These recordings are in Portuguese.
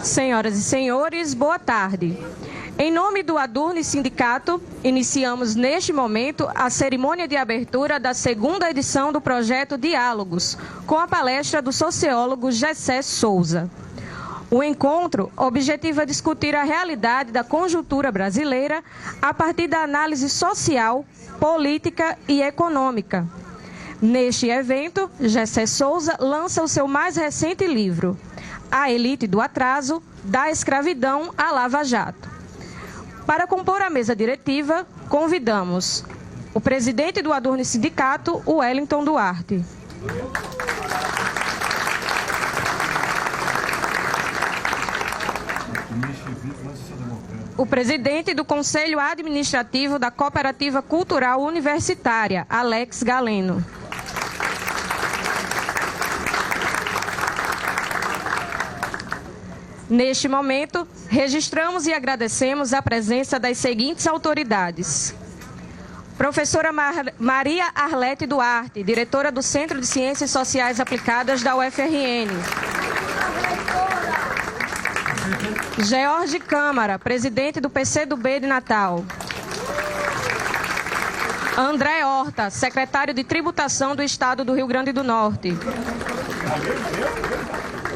Senhoras e senhores, boa tarde. Em nome do Adurne Sindicato, iniciamos neste momento a cerimônia de abertura da segunda edição do projeto Diálogos, com a palestra do sociólogo Gessé Souza. O encontro objetiva discutir a realidade da conjuntura brasileira a partir da análise social, política e econômica. Neste evento, Gessé Souza lança o seu mais recente livro, A Elite do Atraso, da Escravidão à Lava Jato. Para compor a mesa diretiva, convidamos o presidente do Adurne Sindicato, o Wellington Duarte. O presidente do Conselho Administrativo da Cooperativa Cultural Universitária, Alex Galeno. Neste momento, registramos e agradecemos a presença das seguintes autoridades. Professora Maria Arlete Duarte, diretora do Centro de Ciências Sociais Aplicadas da UFRN. George Câmara, presidente do PCdoB de Natal. André Horta, secretário de Tributação do Estado do Rio Grande do Norte.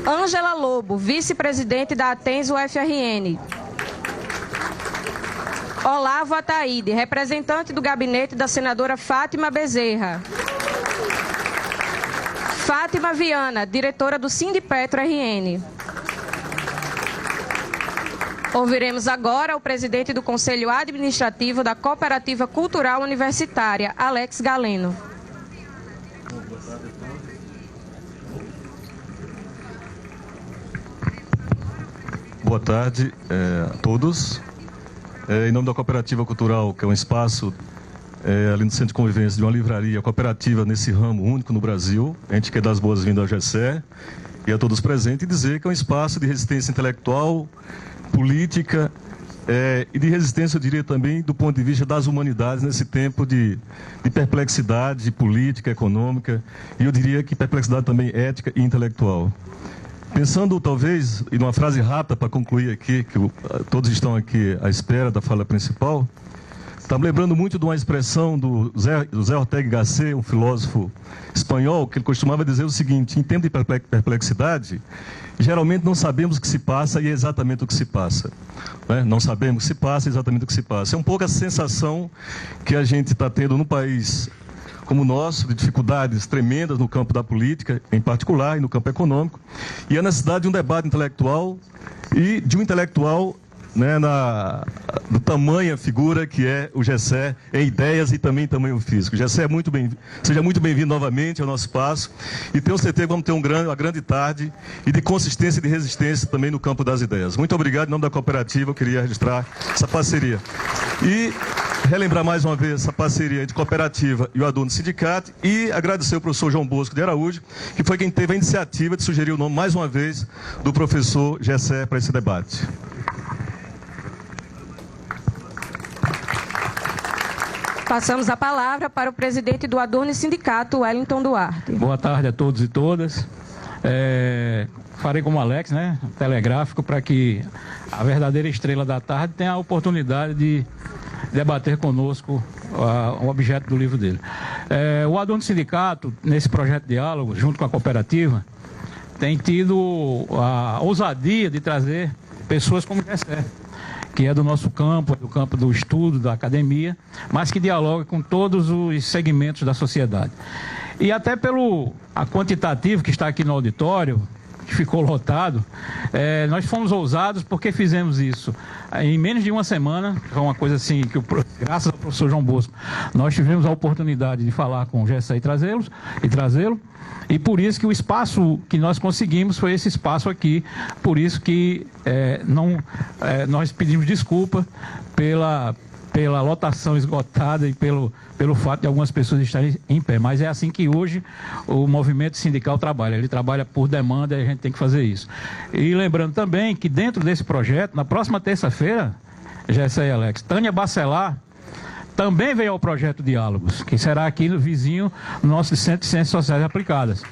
Ângela Lobo, vice-presidente da Atens UFRN. Olavo Ataíde, representante do gabinete da senadora Fátima Bezerra. Fátima Viana, diretora do Sindipetro RN. Ouviremos agora o presidente do Conselho Administrativo da Cooperativa Cultural Universitária, Alex Galeno. Boa tarde a todos. Em nome da Cooperativa Cultural, que é um espaço, além do centro de convivência, de uma livraria cooperativa nesse ramo único no Brasil, a gente quer dar as boas-vindas ao Gessé e a todos presentes e dizer que é um espaço de resistência intelectual, política e de resistência, eu diria também, do ponto de vista das humanidades nesse tempo de perplexidade política, econômica e eu diria que perplexidade também ética e intelectual. Pensando, talvez, em uma frase rápida para concluir aqui, que todos estão aqui à espera da fala principal, está me lembrando muito de uma expressão do José Ortega y Gasset, um filósofo espanhol, que ele costumava dizer o seguinte: em tempo de perplexidade, geralmente não sabemos o que se passa e é exatamente o que se passa. Né? Não sabemos o que se passa e é exatamente o que se passa. É um pouco a sensação que a gente está tendo no país como o nosso, de dificuldades tremendas no campo da política, em particular, e no campo econômico, e a necessidade de um debate intelectual e de um intelectual, né, do tamanho, figura que é o Gessé, em ideias e também em tamanho físico. Gessé, seja muito bem-vindo novamente ao nosso espaço e tenho certeza que vamos ter uma grande tarde e de consistência e de resistência também no campo das ideias. Muito obrigado, em nome da cooperativa, eu queria registrar essa parceria. E relembrar mais uma vez essa parceria entre cooperativa e o Adurne Sindicato e agradecer ao professor João Bosco de Araújo, que foi quem teve a iniciativa de sugerir o nome, mais uma vez, do professor Gessé para esse debate. Passamos a palavra para o presidente do Adurne Sindicato, Wellington Duarte. Boa tarde a todos e todas. Farei como Alex, né, telegráfico, para que a verdadeira estrela da tarde tenha a oportunidade de debater conosco o objeto do livro dele. O Adurne Sindicato, nesse projeto de diálogo, junto com a cooperativa, tem tido a ousadia de trazer pessoas como Gessé, que é do nosso campo, do campo do estudo, da academia, mas que dialoga com todos os segmentos da sociedade. E até pelo quantitativo que está aqui no auditório, que ficou lotado, nós fomos ousados porque fizemos isso em menos de uma semana. Foi uma coisa assim que, graças ao professor João Bosco, nós tivemos a oportunidade de falar com o Gessé e trazê-lo, e por isso que o espaço que nós conseguimos foi esse espaço aqui. Por isso que nós pedimos desculpa pela lotação esgotada e pelo fato de algumas pessoas estarem em pé. Mas é assim que hoje o movimento sindical trabalha. Ele trabalha por demanda e a gente tem que fazer isso. E lembrando também que dentro desse projeto, na próxima terça-feira, Gessé e Alex, Tânia Bacelar também veio ao projeto Diálogos, que será aqui no vizinho nosso Centro de Ciências Sociais Aplicadas.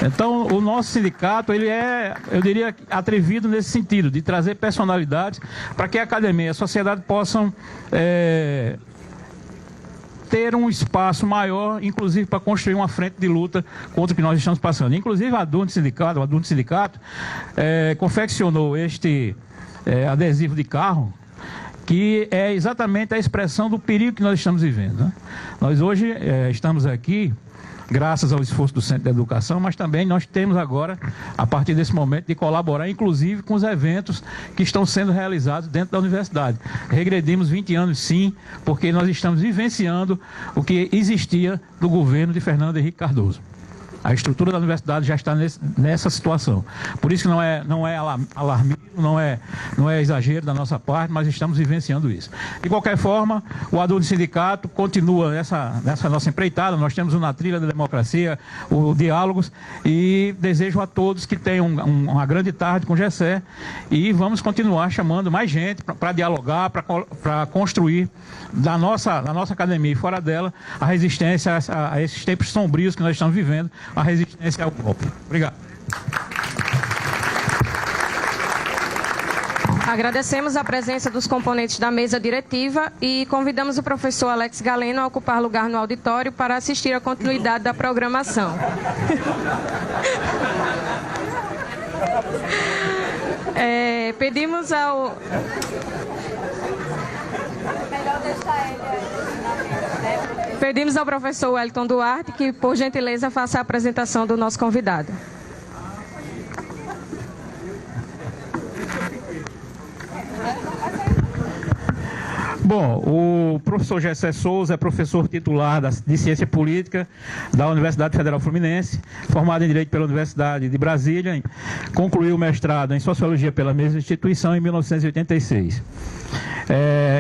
Então, o nosso sindicato, ele é, eu diria, atrevido nesse sentido, de trazer personalidades para que a academia e a sociedade possam ter um espaço maior, inclusive para construir uma frente de luta contra o que nós estamos passando. Inclusive, o Adunte Sindicato confeccionou este adesivo de carro, que é exatamente a expressão do perigo que nós estamos vivendo, né? Nós hoje estamos aqui graças ao esforço do Centro de Educação, mas também nós temos agora, a partir desse momento, de colaborar, inclusive, com os eventos que estão sendo realizados dentro da universidade. Regredimos 20 anos, sim, porque nós estamos vivenciando o que existia do governo de Fernando Henrique Cardoso. A estrutura da universidade já está nessa situação. Por isso que não é alarmismo, não é exagero da nossa parte, mas estamos vivenciando isso. De qualquer forma, o Adunte Sindicato continua nessa nossa empreitada. Nós temos o Na Trilha da Democracia, o Diálogos, e desejo a todos que tenham uma grande tarde com o GECE, e vamos continuar chamando mais gente para dialogar, para construir da nossa academia e fora dela a resistência a esses tempos sombrios que nós estamos vivendo, a resistência ao golpe. Obrigado. Agradecemos a presença dos componentes da mesa diretiva e convidamos o professor Alex Galeno a ocupar lugar no auditório para assistir à continuidade da programação. Pedimos ao... Pedimos ao professor Wellington Duarte que, por gentileza, faça a apresentação do nosso convidado. Bom, o professor Gessé Souza é professor titular de Ciência Política da Universidade Federal Fluminense, formado em Direito pela Universidade de Brasília, concluiu o mestrado em Sociologia pela mesma instituição em 1986.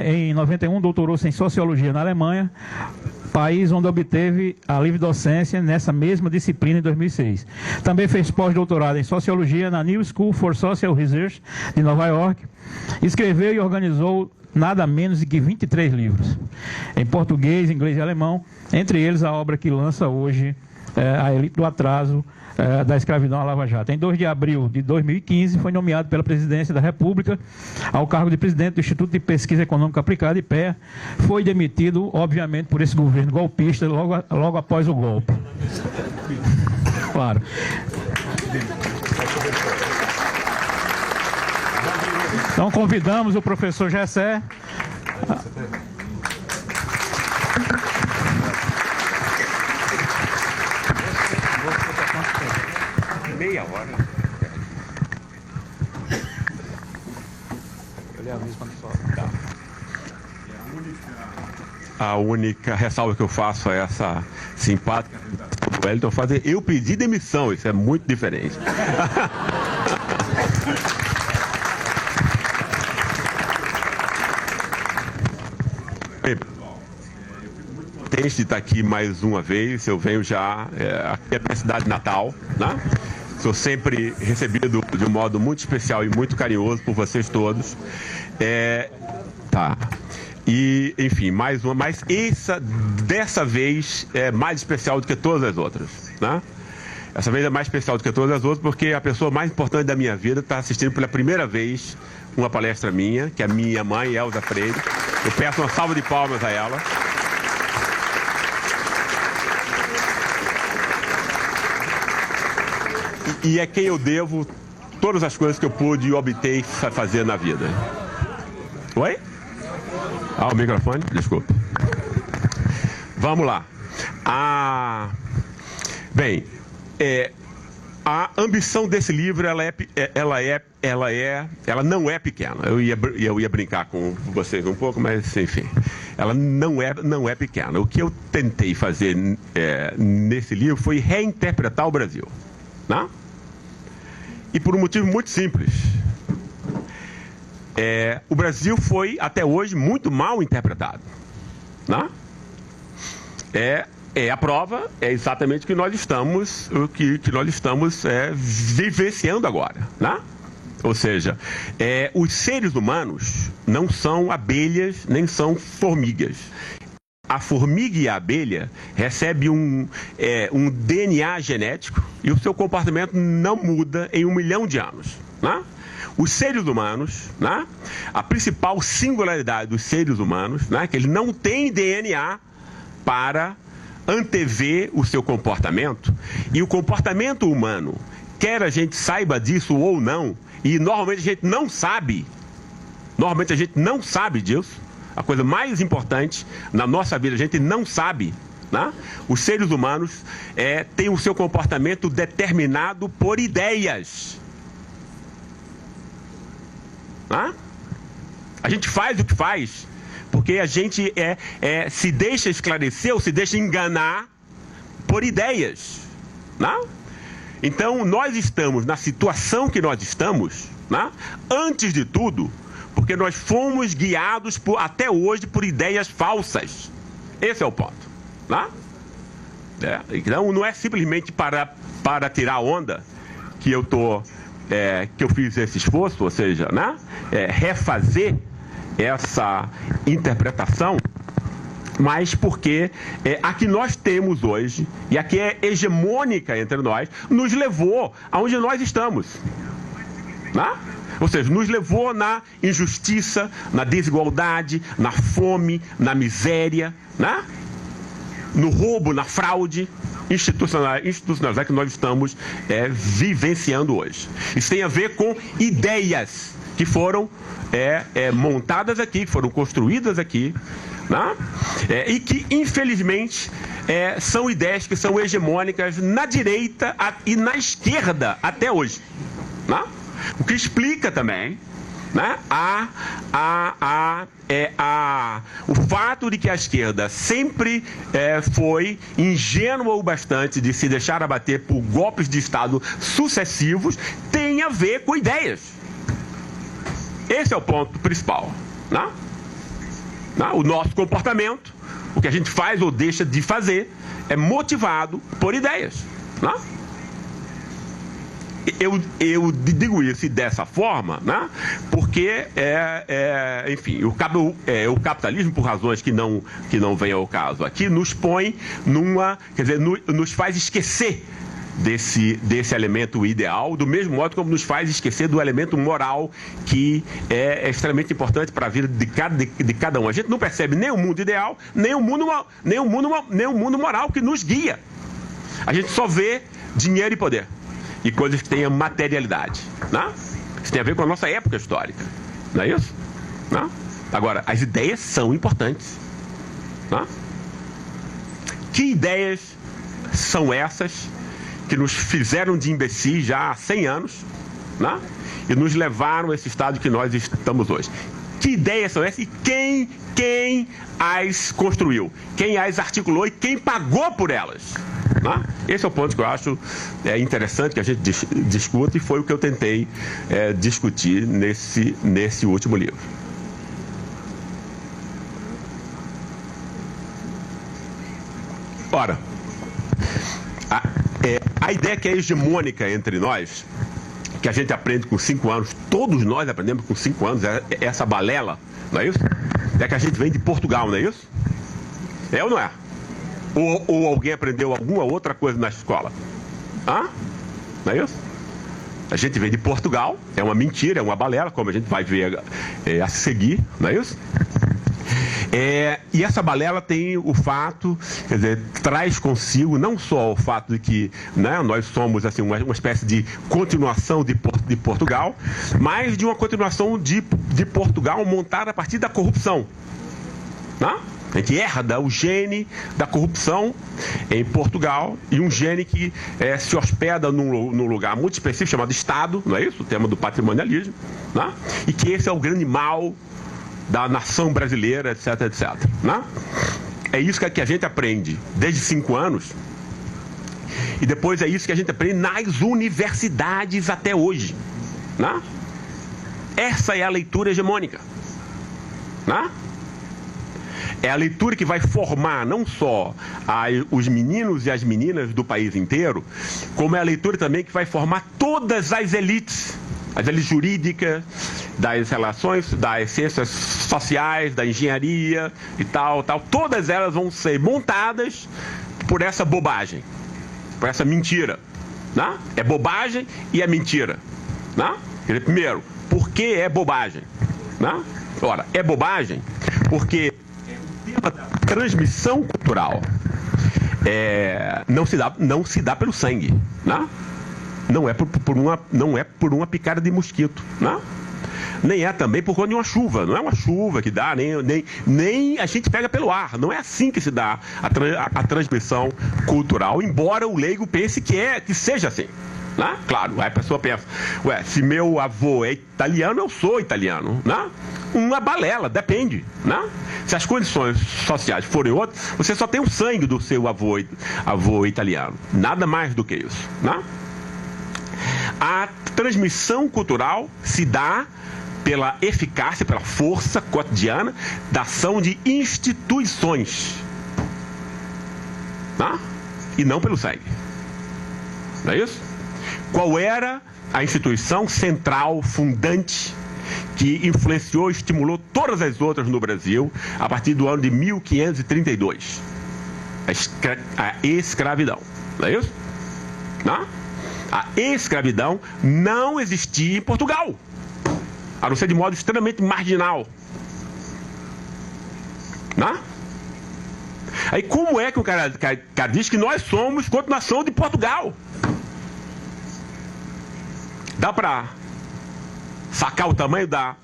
Em 91, doutorou-se em Sociologia na Alemanha, país onde obteve a livre docência nessa mesma disciplina em 2006. Também fez pós-doutorado em Sociologia na New School for Social Research de Nova York. Escreveu e organizou nada menos de que 23 livros, em português, inglês e alemão, entre eles a obra que lança hoje, A Elite do Atraso, da Escravidão à Lava Jato. Em 2 de abril de 2015, foi nomeado pela Presidência da República ao cargo de presidente do Instituto de Pesquisa Econômica Aplicada, IPEA. Foi demitido, obviamente, por esse governo golpista logo após o golpe. Claro. Então, convidamos o professor Gessé. Meia hora. A única ressalva que eu faço a essa simpática do Wellington fazer, eu pedi demissão, isso é muito diferente. De estar aqui mais uma vez, eu venho já aqui é a minha cidade natal, né? Sou sempre recebido de um modo muito especial e muito carinhoso por vocês todos. E, enfim, mais uma, mas dessa vez é mais especial do que todas as outras, né? Essa vez é mais especial do que todas as outras porque a pessoa mais importante da minha vida está assistindo pela primeira vez uma palestra minha, que é a minha mãe, Elza Freire. Eu peço uma salva de palmas a ela. E é quem eu devo todas as coisas que eu pude obter fazer na vida. Oi? O microfone? Desculpa. Vamos lá. A ambição desse livro, ela não é pequena. Eu ia brincar com vocês um pouco, mas enfim, ela não é pequena. O que eu tentei fazer nesse livro foi reinterpretar o Brasil, né? E por um motivo muito simples. O Brasil foi, até hoje, muito mal interpretado, né? A prova é exatamente o que nós estamos vivenciando agora, né? Ou seja, os seres humanos não são abelhas nem são formigas. a formiga e a abelha recebem um DNA genético e o seu comportamento não muda em 1 milhão de anos, né? Os seres humanos, né? A principal singularidade dos seres humanos, né? Que eles não têm DNA para antever o seu comportamento, e o comportamento humano, quer a gente saiba disso ou não, e normalmente a gente não sabe disso. A coisa mais importante na nossa vida, a gente não sabe, né? Os seres humanos têm o seu comportamento determinado por ideias, né? A gente faz o que faz porque a gente se deixa esclarecer ou se deixa enganar por ideias, né? Então, nós estamos na situação que nós estamos, né? Antes de tudo, porque nós fomos guiados até hoje por ideias falsas. Esse é o ponto, né? Então, não é simplesmente para tirar onda que eu fiz esse esforço, ou seja, né? Refazer essa interpretação, mas porque a que nós temos hoje, e a que é hegemônica entre nós, nos levou aonde nós estamos, né? Ou seja, nos levou na injustiça, na desigualdade, na fome, na miséria, né? No roubo, na fraude institucional que nós estamos vivenciando hoje. Isso tem a ver com ideias que foram montadas aqui, que foram construídas aqui, né? E que, infelizmente, são ideias que são hegemônicas na direita e na esquerda até hoje, né? O que explica também, né, o fato de que a esquerda sempre foi ingênua o bastante de se deixar abater por golpes de Estado sucessivos, tem a ver com ideias. Esse é o ponto principal, né? O nosso comportamento, o que a gente faz ou deixa de fazer, é motivado por ideias, né? Eu digo isso dessa forma, né? Porque, enfim, o capitalismo, por razões que não vem ao caso aqui, nos põe nos faz esquecer desse elemento ideal, do mesmo modo como nos faz esquecer do elemento moral, que é extremamente importante para a vida de cada um. A gente não percebe nem o mundo ideal, nem o mundo moral que nos guia. A gente só vê dinheiro e poder e coisas que tenham materialidade, né? Isso tem a ver com a nossa época histórica, não é isso? Né? Agora, as ideias são importantes, né? Que ideias são essas que nos fizeram de imbecis já há 100 anos, né? E nos levaram a esse estado que nós estamos hoje? Que ideias são essas e quem as construiu? Quem as articulou e quem pagou por elas? Né? Esse é o ponto que eu acho interessante que a gente discuta, e foi o que eu tentei discutir nesse último livro. Ora, a ideia que é hegemônica entre nós, que a gente aprende com 5 anos, todos nós aprendemos com 5 anos, essa balela, não é isso? É que a gente vem de Portugal, não é isso? É ou não é? Ou alguém aprendeu alguma outra coisa na escola? Não é isso? A gente vem de Portugal, é uma mentira, é uma balela, como a gente vai ver a seguir, não é isso? E essa balela tem o fato, quer dizer, traz consigo não só o fato de que, né, nós somos assim, uma espécie de continuação de Portugal, mas de uma continuação de Portugal montada a partir da corrupção, né? A gente herda o gene da corrupção em Portugal, e um gene que se hospeda num lugar muito específico chamado Estado, não é isso? O tema do patrimonialismo, né? E que esse é o grande mal da nação brasileira, etc, etc, né? É isso que a gente aprende desde 5 anos, e depois é isso que a gente aprende nas universidades até hoje, né? Essa é a leitura hegemônica, né? É a leitura que vai formar não só os meninos e as meninas do país inteiro, como é a leitura também que vai formar todas as elites jurídicas, das relações, das ciências sociais, da engenharia e tal, todas elas vão ser montadas por essa bobagem, por essa mentira, né? É bobagem e é mentira, né? Primeiro, por que é bobagem, né? Ora, é bobagem porque o tema da transmissão cultural não se dá pelo sangue, né? Não é por uma picada de mosquito, né? Nem é também por conta de uma chuva. Não é uma chuva que dá, nem a gente pega pelo ar. Não é assim que se dá a transmissão cultural, embora o leigo pense que seja assim, né? Claro, aí a pessoa pensa, se meu avô é italiano, eu sou italiano, né? Uma balela, depende, né? Se as condições sociais forem outras, você só tem o sangue do seu avô italiano. Nada mais do que isso, né? A transmissão cultural se dá pela eficácia, pela força cotidiana da ação de instituições, tá? E não pelo sangue. Não é isso? Qual era a instituição central, fundante, que influenciou e estimulou todas as outras no Brasil a partir do ano de 1532? A escravidão. Não é isso? Não? A escravidão não existia em Portugal, a não ser de modo extremamente marginal. Não? Aí como é que o cara diz que nós somos continuação de Portugal? Dá para sacar o tamanho da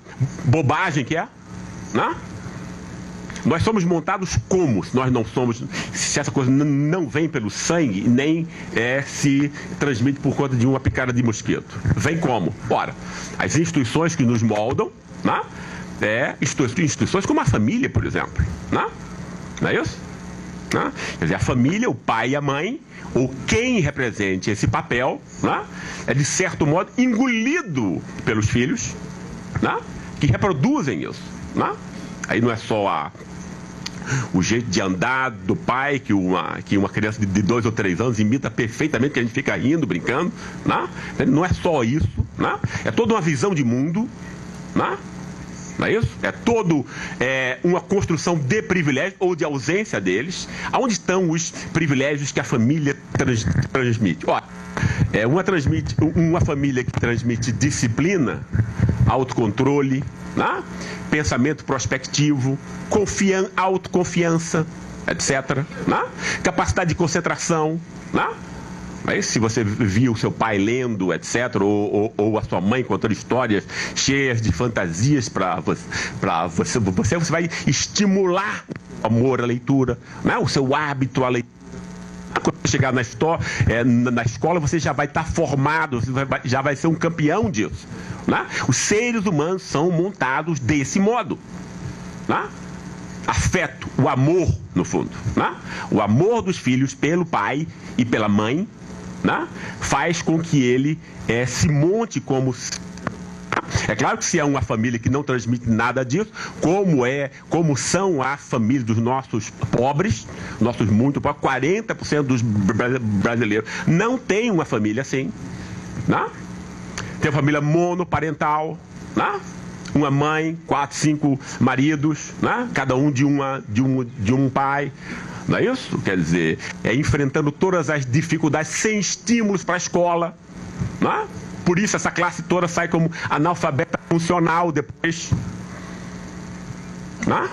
bobagem que é? Não? Nós somos montados como? Se nós não somos, se essa coisa não vem pelo sangue, nem se transmite por conta de uma picada de mosquito. Vem como? Ora, as instituições que nos moldam, né? Instituições como a família, por exemplo. Né? Não é isso? Né? Quer dizer, a família, o pai e a mãe, ou quem represente esse papel, né? É de certo modo engolido pelos filhos, né? Que reproduzem isso. Né? Aí não é só o jeito de andar do pai, que uma criança de 2 ou 3 anos imita perfeitamente, que a gente fica rindo, brincando, né? Não é só isso, né? É toda uma visão de mundo, né? Não é isso? É todo uma construção de privilégios ou de ausência deles. Aonde estão os privilégios que a família transmite? Olha, uma família que transmite disciplina, autocontrole, né? Pensamento prospectivo, autoconfiança, etc. Né? Capacidade de concentração, né? Mas se você viu o seu pai lendo, etc., ou a sua mãe contando histórias cheias de fantasias para você vai estimular o amor à leitura, né? O seu hábito à leitura. Quando chegar na escola, você já vai estar formado, você já vai ser um campeão disso. Né? Os seres humanos são montados desse modo. Né? Afeto, o amor, no fundo. Né? O amor dos filhos pelo pai e pela mãe, né? Faz com que ele se monte como... É claro que se é uma família que não transmite nada disso, como são as famílias dos nossos pobres, nossos muito pobres, 40% dos brasileiros não tem uma família assim, né? Tem uma família monoparental, né? Uma mãe, 4, 5 maridos, né? Cada um de um pai. Não é isso? Quer dizer, enfrentando todas as dificuldades sem estímulos para a escola, né? Por isso essa classe toda sai como analfabeta funcional depois. Né?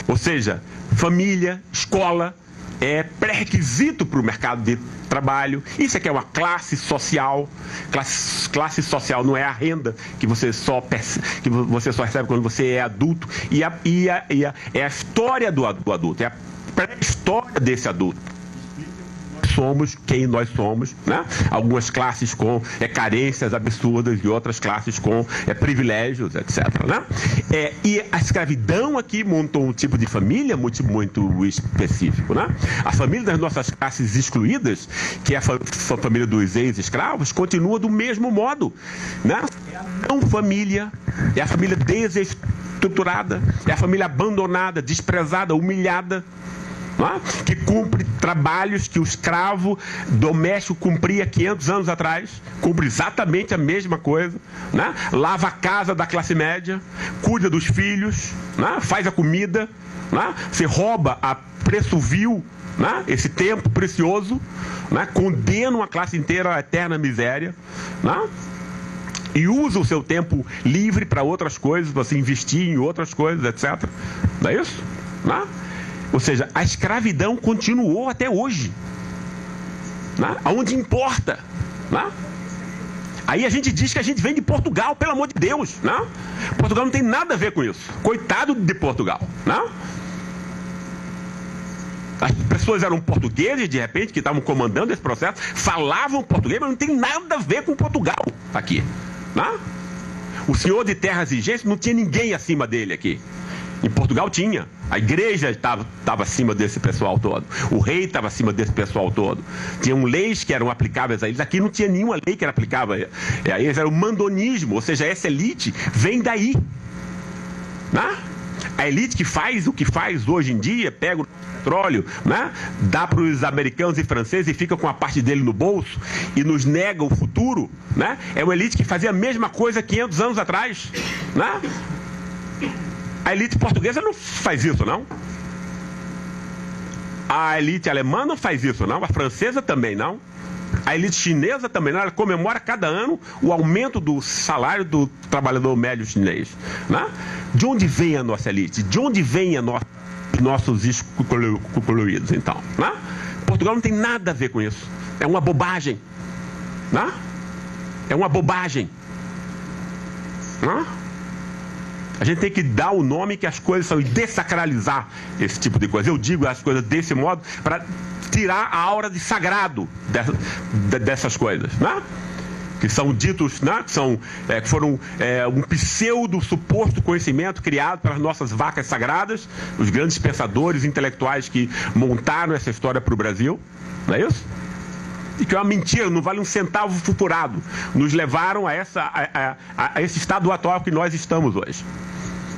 Ou seja, família, escola é pré-requisito para o mercado de trabalho. Isso aqui é uma classe social. Classe social não é a renda que você só recebe quando você é adulto. É a história do adulto, é a pré-história desse adulto. Somos quem nós somos, né? Algumas classes com carências absurdas e outras classes com privilégios, etc. Né? E a escravidão aqui montou um tipo de família muito, muito específico. Né? A família das nossas classes excluídas, que é a família dos ex-escravos, continua do mesmo modo. Né? É a não família, é a família desestruturada, é a família abandonada, desprezada, humilhada. né? Que cumpre trabalhos que o escravo doméstico cumpria 500 anos atrás, cumpre exatamente a mesma coisa, né? Lava a casa da classe média, cuida dos filhos, né? Faz a comida, né? Você rouba a preço vil, né? Esse tempo precioso, né? Condena uma classe inteira à eterna miséria, né? E usa o seu tempo livre para outras coisas, para se investir em outras coisas, etc. Não é isso? Né? Ou seja, a escravidão continuou até hoje, né? Aonde importa, né? Aí a gente diz que a gente vem de Portugal, pelo amor de Deus, né? Portugal não tem nada a ver com isso. Coitado de Portugal, né? As pessoas eram portugueses, de repente, que estavam comandando esse processo, falavam português, mas não tem nada a ver com Portugal aqui, né? O senhor de terras e engenhos não tinha ninguém acima dele aqui. Em Portugal tinha. A igreja estava acima desse pessoal todo. O rei estava acima desse pessoal todo. Tinham leis que eram aplicáveis a eles. Aqui não tinha nenhuma lei que era aplicável a eles. Era o mandonismo. Ou seja, essa elite vem daí, né? A elite que faz o que faz hoje em dia, pega o petróleo, né? Dá para os americanos e franceses e fica com a parte dele no bolso e nos nega o futuro, né? É uma elite que fazia a mesma coisa 500 anos atrás, né? A elite portuguesa não faz isso, não. A elite alemã não faz isso, não. A francesa também não. A elite chinesa também não. Ela comemora cada ano o aumento do salário do trabalhador médio chinês, né? De onde vem a nossa elite? De onde vem nossos excluídos, então, né? Portugal não tem nada a ver com isso. É uma bobagem, né? É uma bobagem, né? A gente tem que dar o nome que as coisas são e dessacralizar esse tipo de coisa. Eu digo as coisas desse modo para tirar a aura de sagrado dessas coisas, né? Que são ditos, né? Que foram um pseudo suposto conhecimento criado pelas nossas vacas sagradas, os grandes pensadores intelectuais que montaram essa história para o Brasil, não é isso? E que é uma mentira, não vale um centavo furado. Nos levaram a esse estado atual que nós estamos hoje.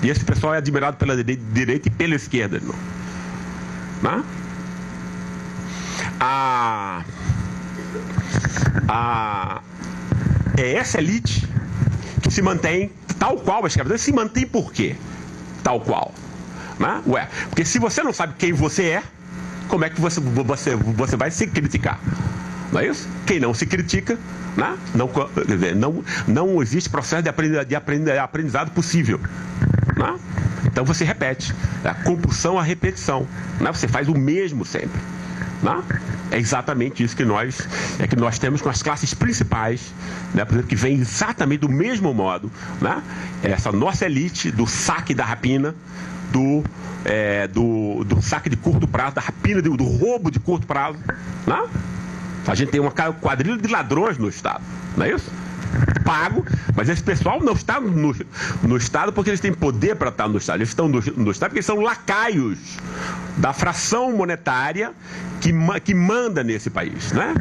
E esse pessoal é admirado pela direita e pela esquerda, não? Né? É essa elite que se mantém tal qual a escravidão. Se mantém por quê? Tal qual, né? Ué, porque se você não sabe quem você é, como é que você vai se criticar? Não é isso? Quem não se critica, né? Não existe processo de aprendizado possível, né? Então você repete. É a compulsão à repetição, né? Você faz o mesmo sempre, né? É exatamente isso que nós temos com as classes principais, né? Por exemplo, que vem exatamente do mesmo modo, né? Essa nossa elite do saque da rapina, do saque de curto prazo, da rapina, do roubo de curto prazo, né? A gente tem uma quadrilha de ladrões no Estado, não é isso? Pago, mas esse pessoal não está no Estado porque eles têm poder para estar no Estado. Eles estão no Estado porque eles são lacaios da fração monetária que manda nesse país, né?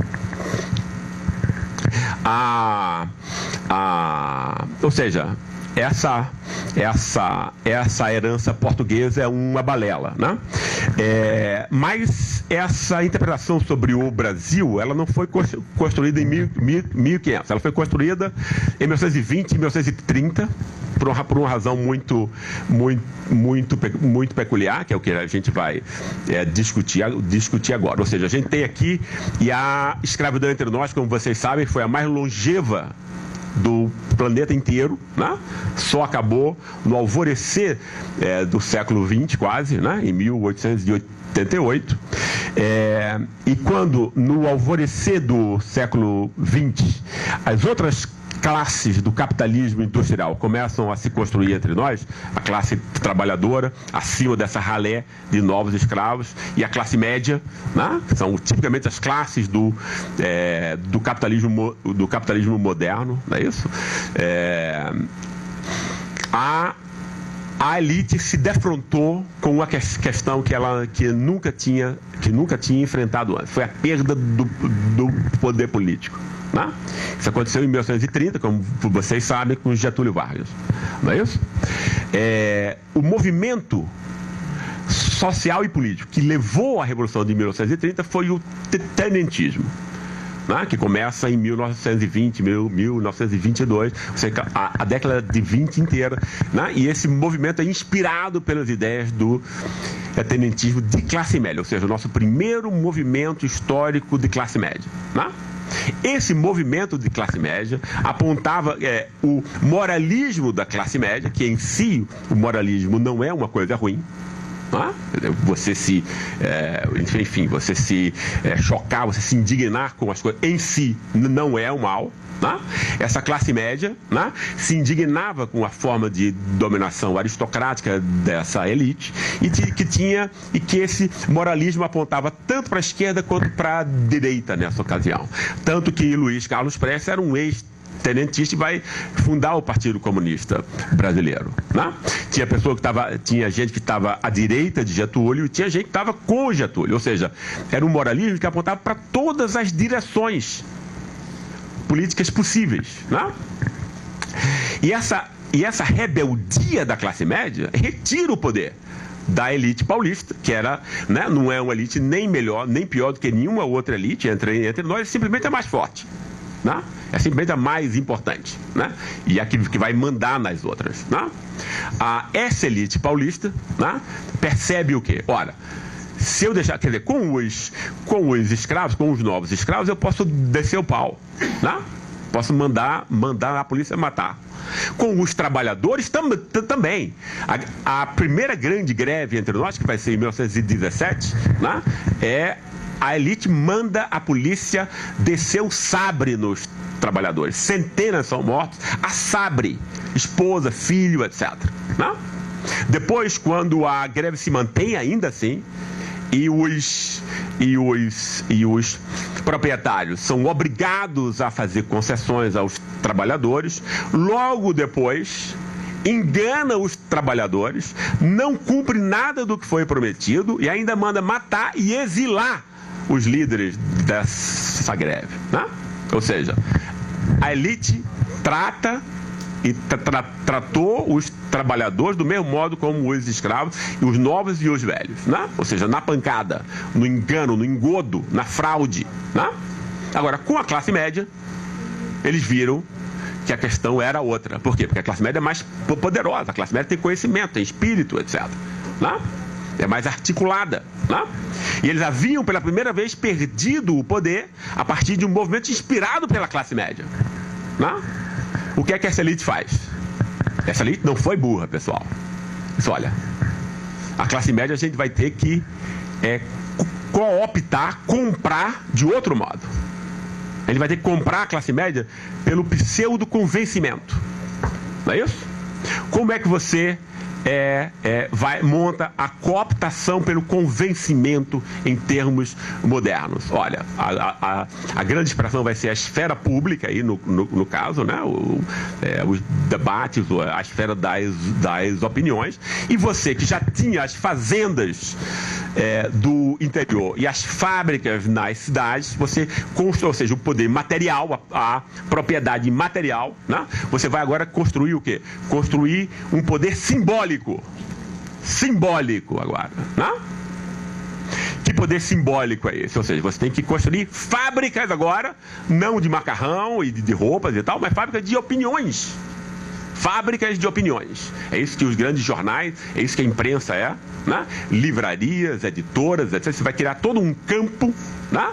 Ou seja, essa herança portuguesa é uma balela, né? Mas essa interpretação sobre o Brasil, ela não foi construída em 1500, ela foi construída em 1920 e 1930 por uma razão muito peculiar, que é o que a gente vai discutir agora. Ou seja, a gente tem aqui, e a escravidão entre nós, como vocês sabem, foi a mais longeva do planeta inteiro, né? Só acabou no alvorecer do século XX, quase, né? Em 1888. E quando, no alvorecer do século XX, as outras classes do capitalismo industrial começam a se construir entre nós, a classe trabalhadora, acima dessa ralé de novos escravos, e a classe média, né? Que são tipicamente as classes do capitalismo moderno, não é isso? A elite se defrontou com uma questão que nunca tinha enfrentado antes. Foi a perda do poder político, né? Isso aconteceu em 1930, como vocês sabem, com Getúlio Vargas, não é isso? O movimento social e político que levou à Revolução de 1930 foi o tenentismo, né, que começa em 1920, 1922, ou seja, a década de 20 inteira, né, e esse movimento é inspirado pelas ideias do tenentismo de classe média, ou seja, o nosso primeiro movimento histórico de classe média, né? Esse movimento de classe média apontava o moralismo da classe média, que em si o moralismo não é uma coisa ruim. Você se chocar, você se indignar com as coisas em si não é o mal. Essa classe média se indignava com a forma de dominação aristocrática dessa elite e que esse moralismo apontava tanto para a esquerda quanto para a direita nessa ocasião. Tanto que Luiz Carlos Prestes era um tenentista e vai fundar o Partido Comunista Brasileiro, né? Tinha gente que estava à direita de Getúlio e tinha gente que estava com Getúlio, ou seja, era um moralismo que apontava para todas as direções políticas possíveis, né? E essa rebeldia da classe média retira o poder da elite paulista, que era, né, não é uma elite nem melhor, nem pior do que nenhuma outra elite entre nós, simplesmente é mais forte, né? É simplesmente a mais importante, né? E é que vai mandar nas outras, né? Essa elite paulista, né, percebe o quê? Ora, se eu deixar, quer dizer, com os escravos, com os novos escravos, eu posso descer o pau, né? Posso mandar a polícia matar. Com os trabalhadores também. A primeira grande greve entre nós, que vai ser em 1917, né, a elite manda a polícia descer o sabre nos trabalhadores. Centenas são mortos a sabre, esposa, filho, etc. Né? Depois, quando a greve se mantém ainda assim, e os proprietários são obrigados a fazer concessões aos trabalhadores, logo depois engana os trabalhadores, não cumpre nada do que foi prometido e ainda manda matar e exilar os líderes dessa greve, né? Ou seja, a elite trata e tratou os trabalhadores do mesmo modo como os escravos, os novos e os velhos, né? Ou seja, na pancada, no engano, no engodo, na fraude, né? Agora, com a classe média, eles viram que a questão era outra. Por quê? Porque a classe média é mais poderosa, a classe média tem conhecimento, tem espírito, etc. Né? É mais articulada, né? E eles haviam pela primeira vez perdido o poder a partir de um movimento inspirado pela classe média, né? O que é que essa elite faz? Essa elite não foi burra, pessoal. Mas olha, a classe média a gente vai ter que cooptar, comprar de outro modo. A gente vai ter que comprar a classe média pelo pseudo-convencimento. Não é isso? Como é que você monta a cooptação pelo convencimento em termos modernos? Olha, a grande expressão vai ser a esfera pública, aí no caso, né? Os debates, a esfera das opiniões, e você que já tinha as fazendas do interior e as fábricas nas cidades, você constrói, ou seja, o poder material, a propriedade material, né? Você vai agora construir o quê? Construir um poder simbólico agora, né? Que poder simbólico é esse? Ou seja, você tem que construir fábricas agora, não de macarrão e de roupas e tal, mas fábricas de opiniões. Fábricas de opiniões. É isso que os grandes jornais, é isso que a imprensa é, né? Livrarias, editoras, etc. Você vai criar todo um campo, né?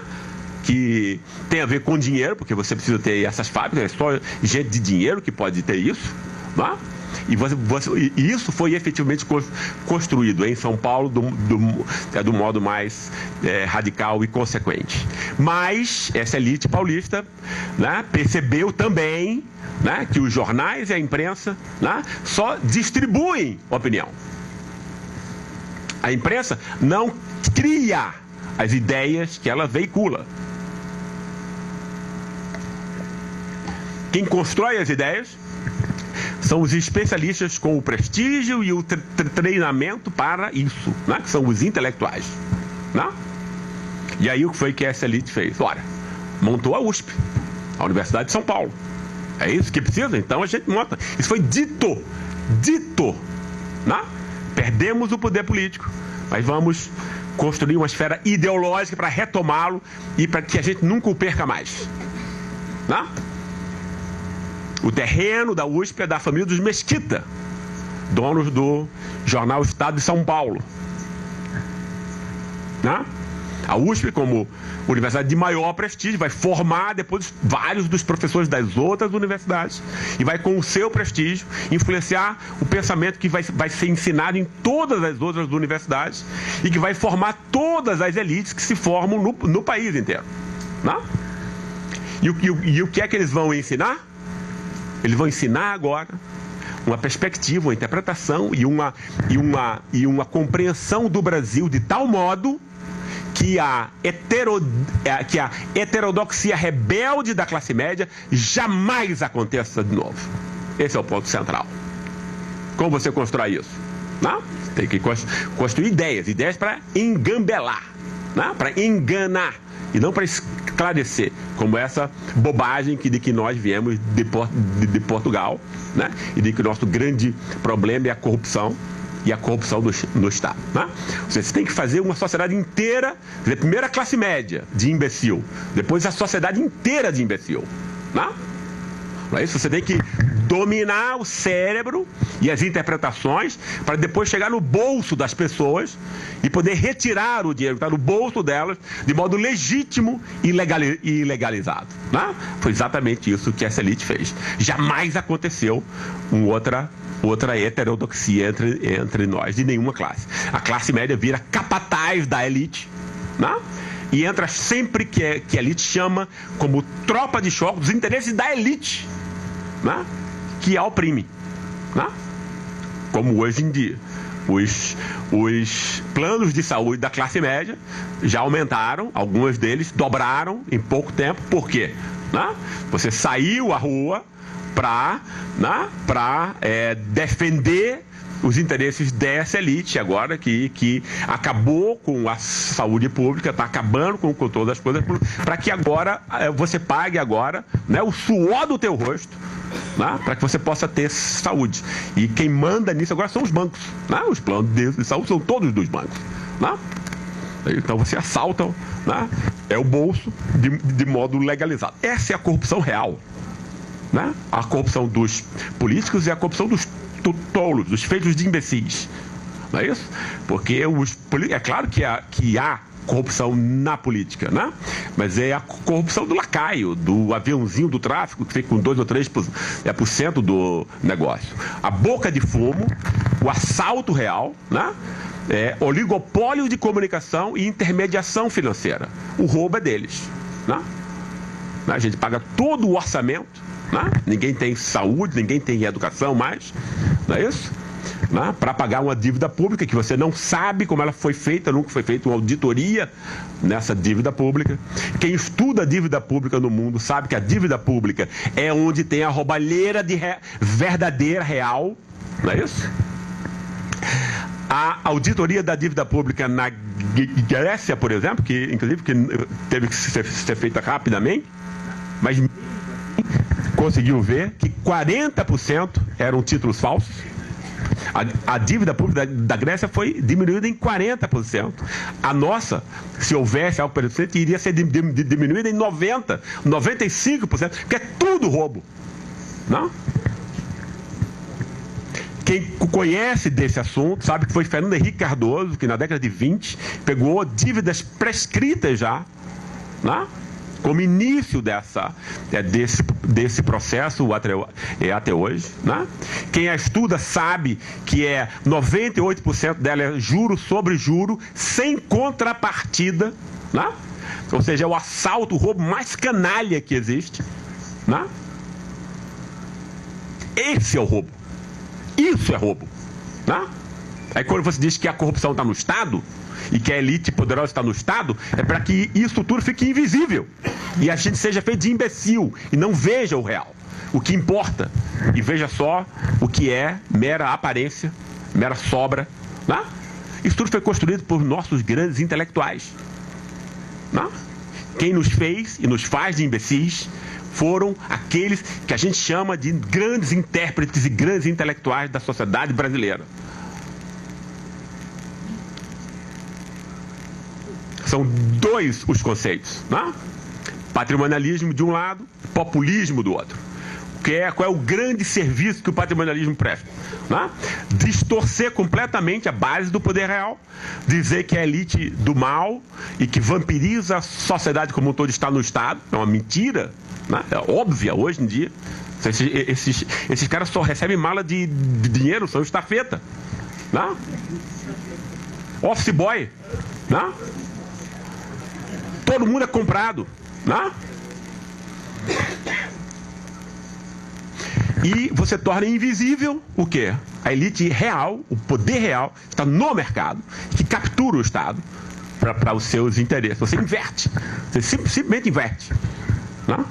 Que tem a ver com dinheiro, porque você precisa ter essas fábricas, é só gente de dinheiro que pode ter isso, né? E isso foi efetivamente construído em São Paulo do modo mais radical e consequente. Mas essa elite paulista, né, percebeu também, né, que os jornais e a imprensa, né, só distribuem opinião. A imprensa não cria as ideias que ela veicula. Quem constrói as ideias são os especialistas com o prestígio e o treinamento para isso, né? Que são os intelectuais, né? E aí o que foi que essa elite fez? Ora, montou a USP, a Universidade de São Paulo. É isso que precisa? Então a gente monta. Isso foi dito, né? Perdemos o poder político, mas vamos construir uma esfera ideológica para retomá-lo e para que a gente nunca o perca mais. Né? O terreno da USP é da família dos Mesquita, donos do jornal Estado de São Paulo. Né? A USP, como universidade de maior prestígio, vai formar depois vários dos professores das outras universidades e vai, com o seu prestígio, influenciar o pensamento que vai ser ensinado em todas as outras universidades e que vai formar todas as elites que se formam no país inteiro. Né? E o que é que eles vão ensinar? Eles vão ensinar agora uma perspectiva, uma interpretação e uma compreensão do Brasil de tal modo que a heterodoxia rebelde da classe média jamais aconteça de novo. Esse é o ponto central. Como você constrói isso? Não? Tem que construir ideias para engambelar, para enganar e não para esclarecer, como essa bobagem de que nós viemos de Portugal, né? E de que o nosso grande problema é a corrupção e a corrupção no Estado. Né? Você tem que fazer uma sociedade inteira, primeiro a classe média de imbecil, depois a sociedade inteira de imbecil. Né? Não é isso? Você tem que dominar o cérebro e as interpretações para depois chegar no bolso das pessoas e poder retirar o dinheiro que está no bolso delas de modo legítimo e legalizado. Né? Foi exatamente isso que essa elite fez. Jamais aconteceu outra heterodoxia entre nós, de nenhuma classe. A classe média vira capataz da elite, né? E entra sempre que a elite chama como tropa de choque dos interesses da elite, né? Que a oprime, né? Como hoje em dia. Os planos de saúde da classe média já aumentaram, alguns deles dobraram em pouco tempo. Por quê? Né? Você saiu à rua para defender os interesses dessa elite agora que acabou com a saúde pública, está acabando com todas as coisas, para que agora você pague agora, né, o suor do teu rosto, né, para que você possa ter saúde. E quem manda nisso agora são os bancos, né? Os planos de saúde são todos dos bancos, né? Então você assalta, né, o bolso de modo legalizado. Essa é a corrupção real. Né? A corrupção dos políticos e a corrupção dos tolos, dos feitos de imbecis. Não é isso? Porque é claro que há corrupção na política, né? Mas é a corrupção do lacaio, do aviãozinho do tráfico, que fica com 2 ou 3% do negócio. A boca de fumo, o assalto real, né? Oligopólio de comunicação e intermediação financeira. O roubo é deles. Né? A gente paga todo o orçamento. Né? Ninguém tem saúde, ninguém tem educação mais, não é isso? Né? Para pagar uma dívida pública que você não sabe como ela foi feita, nunca foi feita uma auditoria nessa dívida pública. Quem estuda a dívida pública no mundo sabe que a dívida pública é onde tem a roubalheira verdadeira, real, não é isso? A auditoria da dívida pública na Grécia, por exemplo, que inclusive teve que ser feita rapidamente, mas conseguiu ver que 40% eram títulos falsos. A dívida pública da Grécia foi diminuída em 40%. A nossa, se houvesse algo parecido, iria ser diminuída em 90%, 95%, porque é tudo roubo. Não? Quem conhece desse assunto sabe que foi Fernando Henrique Cardoso que na década de 20 pegou dívidas prescritas já, né? Como início desse processo até hoje. Né? Quem a estuda sabe que 98% dela é juro sobre juro, sem contrapartida. Né? Ou seja, é o assalto, o roubo mais canalha que existe. Né? Esse é o roubo. Isso é roubo. Né? Aí quando você diz que a corrupção está no Estado e que a elite poderosa está no Estado, é para que isso tudo fique invisível e a gente seja feito de imbecil e não veja o real, o que importa, e veja só o que é mera aparência, mera sobra. Né? Isso tudo foi construído por nossos grandes intelectuais. Né? Quem nos fez e nos faz de imbecis foram aqueles que a gente chama de grandes intérpretes e grandes intelectuais da sociedade brasileira. São dois os conceitos, né? Patrimonialismo de um lado, populismo do outro. Qual é o grande serviço que o patrimonialismo presta? Né? Distorcer completamente a base do poder real, dizer que é a elite do mal e que vampiriza a sociedade como um todo está no Estado. É uma mentira, né? É óbvia hoje em dia. Esses caras só recebem mala de dinheiro, são estafeta, né? Office boy, né? Todo mundo é comprado, né? E você torna invisível o quê? A elite real, o poder real, está no mercado, que captura o Estado para os seus interesses. Você inverte. Você simplesmente inverte. Não?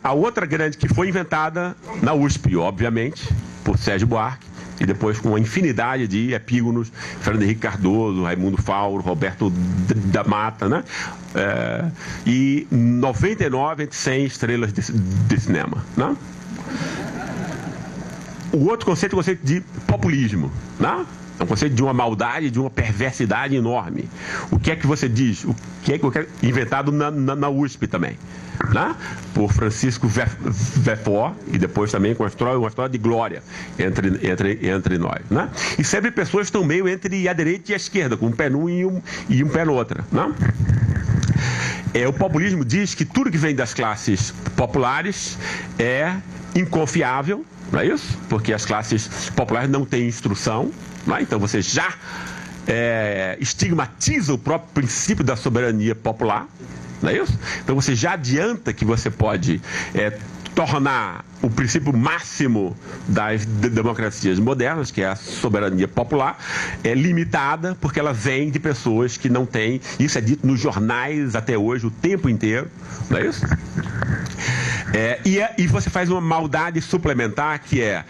A outra grande que foi inventada na USP, obviamente, por Sérgio Buarque, e depois com uma infinidade de epígonos, Fernando Henrique Cardoso, Raimundo Fauro, Roberto da Mata, né? E 99 entre 100 estrelas de cinema, né? O outro conceito é o conceito de populismo, né? É um conceito de uma maldade, de uma perversidade enorme. O que é que você diz? O que é inventado na USP também, né? Por Francisco Verfort, e depois também com uma história de glória entre nós, né? E sempre pessoas estão meio entre a direita e a esquerda, com um pé num e um pé na outra, né? O populismo diz que tudo que vem das classes populares é inconfiável, não é isso? Porque as classes populares não têm instrução, não é? Então você já estigmatiza o próprio princípio da soberania popular, não é isso? Então você já adianta que você pode tornar o princípio máximo das democracias modernas, que é a soberania popular, limitada, porque ela vem de pessoas que não têm, isso é dito nos jornais até hoje, o tempo inteiro, não é isso? E você faz uma maldade suplementar, que é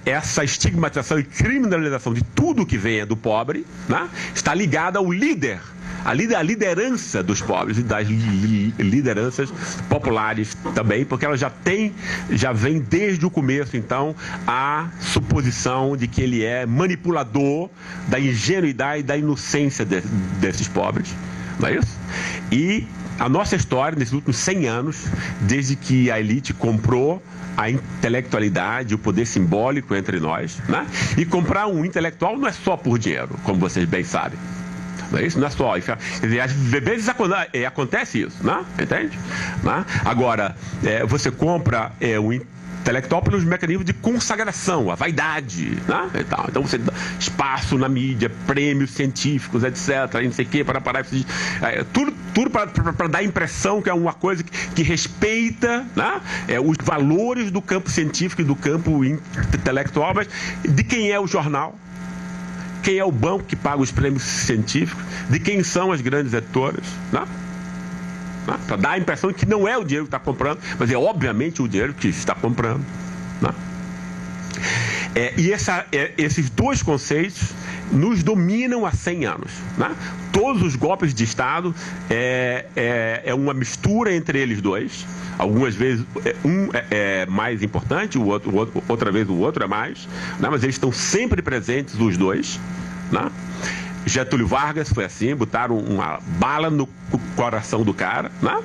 essa estigmatização e criminalização de tudo que vem do pobre, né? Está ligada ao líder, a liderança dos pobres e das lideranças populares também, porque ela já vem desde o começo, então, a suposição de que ele é manipulador da ingenuidade e da inocência desses pobres, não é isso? E a nossa história, nesses últimos 100 anos, desde que a elite comprou a intelectualidade, o poder simbólico entre nós, né? E comprar um intelectual não é só por dinheiro, como vocês bem sabem. Não é isso? Não é só. Às vezes acontece isso, né? Entende? Né? Agora, você compra um intelectual pelos mecanismos de consagração, a vaidade, né? Então você dá espaço na mídia, prêmios científicos, etc., não sei o quê, tudo para dar a impressão que é uma coisa que respeita, né? Os valores do campo científico e do campo intelectual, mas de quem é o jornal? Quem é o banco que paga os prêmios científicos? De quem são as grandes editoras? Né? Para dar a impressão de que não é o dinheiro que está comprando, mas é obviamente o dinheiro que está comprando. Né? Esses dois conceitos nos dominam há 100 anos. Né? Todos os golpes de Estado é uma mistura entre eles dois. Algumas vezes um é mais importante, outra vez o outro é mais, né? Mas eles estão sempre presentes, os dois. Né? Getúlio Vargas foi assim, botaram uma bala no coração do cara, né?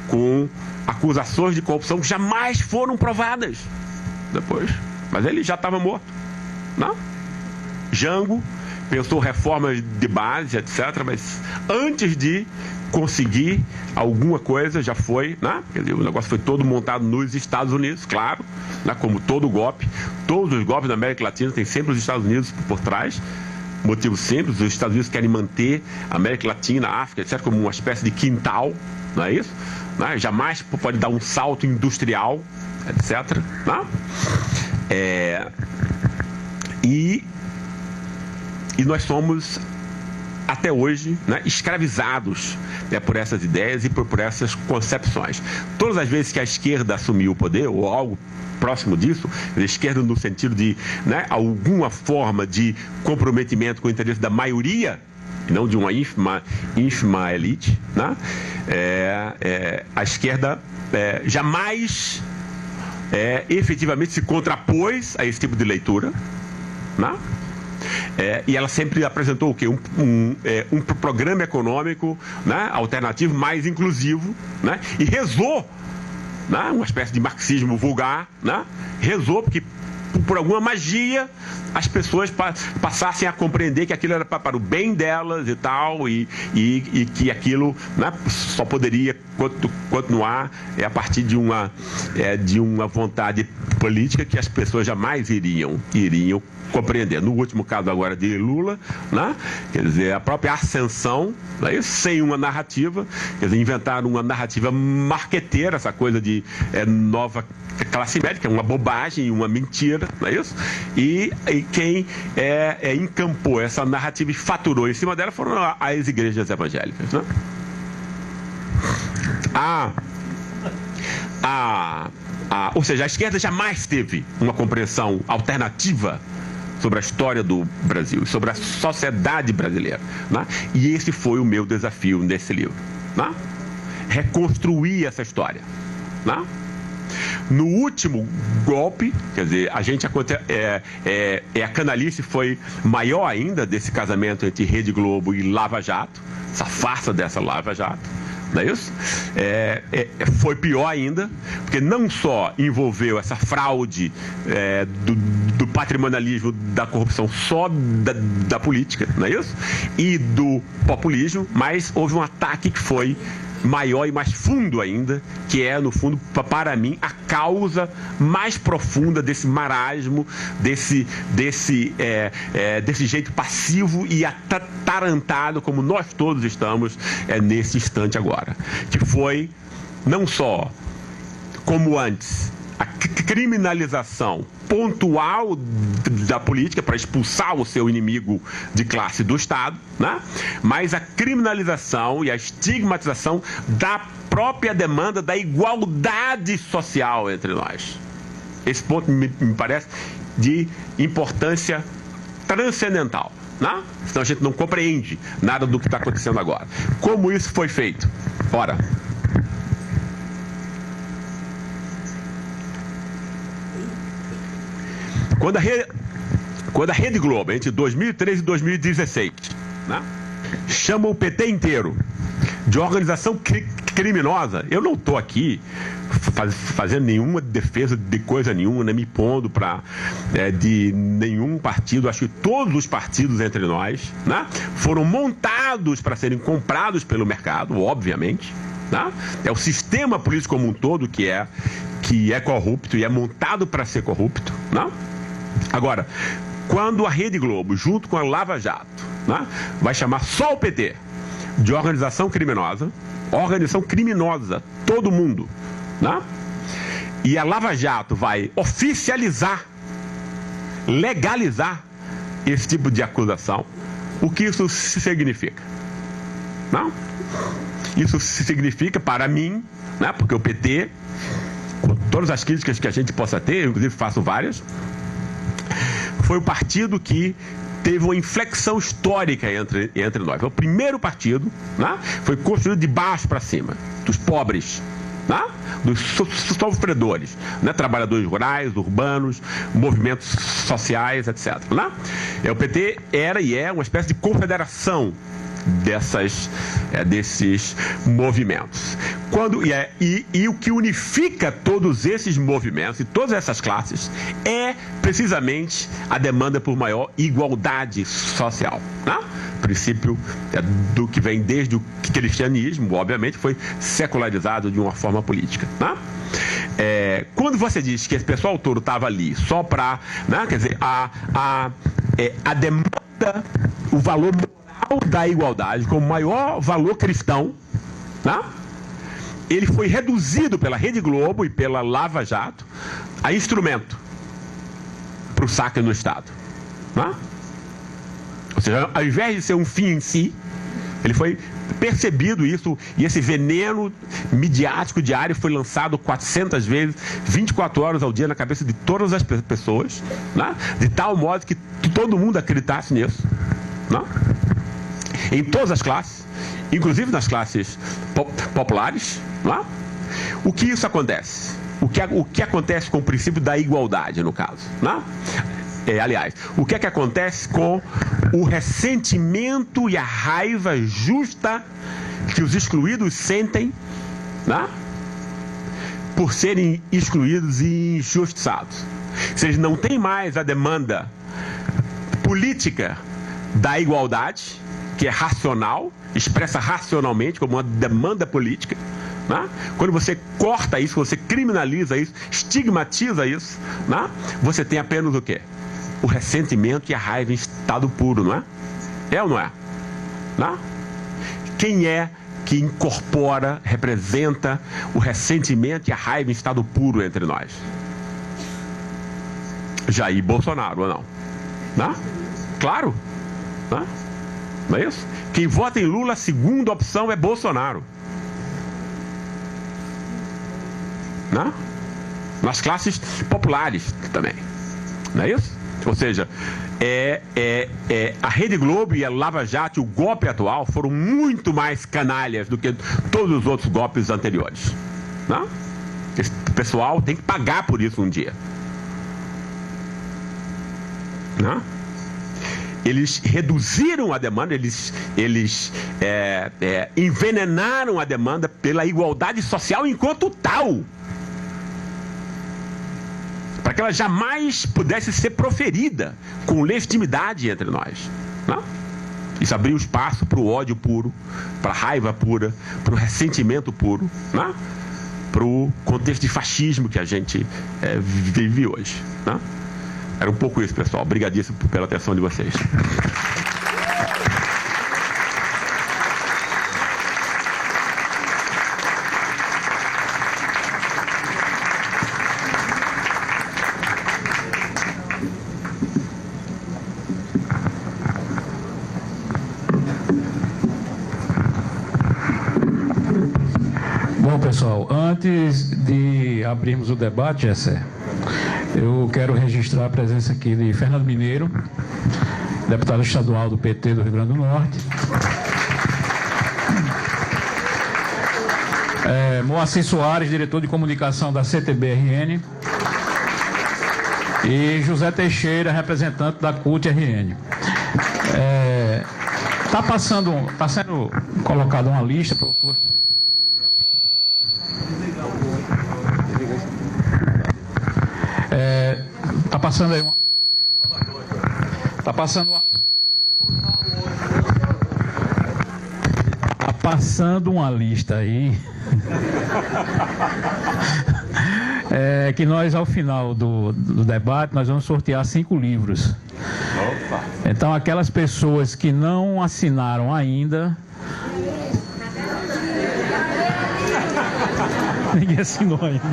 Com acusações de corrupção que jamais foram provadas depois, mas ele já estava morto. Né? Jango pensou reformas de base, etc., mas antes de conseguir alguma coisa já foi, né? Quer dizer, o negócio foi todo montado nos Estados Unidos, claro, né? Como todo golpe, todos os golpes da América Latina tem sempre os Estados Unidos por trás. Motivo simples, os Estados Unidos querem manter a América Latina, a África, etc., como uma espécie de quintal, não é isso? Né? Jamais pode dar um salto industrial, etc., né? E nós somos até hoje, né, escravizados, né, por essas ideias e por essas concepções. Todas as vezes que a esquerda assumiu o poder, ou algo próximo disso, a esquerda no sentido de, né, alguma forma de comprometimento com o interesse da maioria, e não de uma ínfima elite, né, a esquerda jamais efetivamente se contrapôs a esse tipo de leitura, né? E ela sempre apresentou o quê? Um programa econômico, né, alternativo, mais inclusivo, né, e rezou, né, uma espécie de marxismo vulgar, né, rezou porque por alguma magia as pessoas passassem a compreender que aquilo era para o bem delas e tal, e que aquilo, né, só poderia continuar a partir de uma vontade política que as pessoas jamais iriam compreender. No último caso agora de Lula, né, quer dizer, a própria ascensão, né, sem uma narrativa, quer dizer, inventaram uma narrativa marqueteira, essa coisa de nova classe média, que é uma bobagem, uma mentira, não é isso? E quem encampou essa narrativa e faturou em cima dela foram as igrejas evangélicas, né? Ou seja, a esquerda jamais teve uma compreensão alternativa sobre a história do Brasil, sobre a sociedade brasileira, né? E esse foi o meu desafio nesse livro, né? Reconstruir essa história, né? No último golpe, quer dizer, a canalice foi maior ainda desse casamento entre Rede Globo e Lava Jato, essa farsa dessa Lava Jato, não é isso? Foi pior ainda, porque não só envolveu essa fraude do patrimonialismo, da corrupção só da política, não é isso? E do populismo, mas houve um ataque que foi maior e mais fundo ainda, que é, no fundo, para mim, a causa mais profunda desse marasmo, desse jeito passivo e atarantado como nós todos estamos nesse instante agora. Que foi, não só, como antes, a criminalização pontual da política para expulsar o seu inimigo de classe do Estado, né? Mas a criminalização e a estigmatização da própria demanda da igualdade social entre nós. Esse ponto me parece de importância transcendental, né? Senão a gente não compreende nada do que está acontecendo agora. Como isso foi feito? Ora, quando a Rede Globo, entre 2013 e 2016, né, chama o PT inteiro de organização criminosa, eu não estou aqui fazendo nenhuma defesa de coisa nenhuma, nem me pondo de nenhum partido. Acho que todos os partidos entre nós, né, foram montados para serem comprados pelo mercado, obviamente. Né? É o sistema político como um todo que é corrupto e é montado para ser corrupto. Né? Agora, quando a Rede Globo, junto com a Lava Jato, né, vai chamar só o PT de organização criminosa, todo mundo, né? E a Lava Jato vai oficializar, legalizar esse tipo de acusação, o que isso significa? Não? Isso significa, para mim, né, porque o PT, com todas as críticas que a gente possa ter, eu, inclusive faço várias, foi o partido que teve uma inflexão histórica entre nós. Foi o primeiro partido, né? Foi construído de baixo para cima, dos pobres, né? Dos sofredores, né? Trabalhadores rurais, urbanos, movimentos sociais, etc. Né? O PT era e é uma espécie de confederação desses movimentos. E o que unifica todos esses movimentos e todas essas classes é precisamente a demanda por maior igualdade social, né? Princípio do que vem desde o cristianismo, obviamente, foi secularizado de uma forma política, né? Quando você diz que esse pessoal todo estava ali só para, né, quer dizer, a demanda, o valor da igualdade como maior valor cristão, né? Ele foi reduzido pela Rede Globo e pela Lava Jato a instrumento para o saque no Estado, né? Ou seja, ao invés de ser um fim em si, ele foi percebido isso, e esse veneno midiático diário foi lançado 400 vezes, 24 horas ao dia na cabeça de todas as pessoas, né? De tal modo que todo mundo acreditasse nisso, né? Em todas as classes, inclusive nas classes populares, não é? O que isso acontece? O que acontece com o princípio da igualdade, no caso? Não é? aliás, o que é que acontece com o ressentimento e a raiva justa que os excluídos sentem, né, por serem excluídos e injustiçados? Se eles não têm mais a demanda política da igualdade, que é racional, expressa racionalmente como uma demanda política, né? Quando você corta isso, você criminaliza isso, estigmatiza isso, né? Você tem apenas o quê? O ressentimento e a raiva em estado puro, não é? É ou não é? Né? Quem é que incorpora, representa o ressentimento e a raiva em estado puro entre nós? Jair Bolsonaro, ou não? Né? Claro, né? Não é isso? Quem vota em Lula, a segunda opção é Bolsonaro. Né? Nas classes populares também. Não é isso? Ou seja, a Rede Globo e a Lava Jato, o golpe atual, foram muito mais canalhas do que todos os outros golpes anteriores. Né? Esse pessoal tem que pagar por isso um dia. Né? Eles reduziram a demanda, eles envenenaram a demanda pela igualdade social enquanto tal, para que ela jamais pudesse ser proferida com legitimidade entre nós. Não? Isso abriu espaço para o ódio puro, para a raiva pura, para o ressentimento puro, não? Para o contexto de fascismo que a gente vive hoje. Não? Era um pouco isso, pessoal. Obrigadíssimo pela atenção de vocês. Bom, pessoal, antes de abrirmos o debate, Gessé, eu quero registrar a presença aqui de Fernando Mineiro, deputado estadual do PT do Rio Grande do Norte. Moacir Soares, diretor de comunicação da CTB-RN. E José Teixeira, representante da CUT-RN. Está sendo colocada uma lista. Está passando aí uma. Está passando uma lista aí. Que nós, ao final do debate, nós vamos sortear 5 livros. Opa. Então, aquelas pessoas que não assinaram ainda. Ninguém assinou ainda.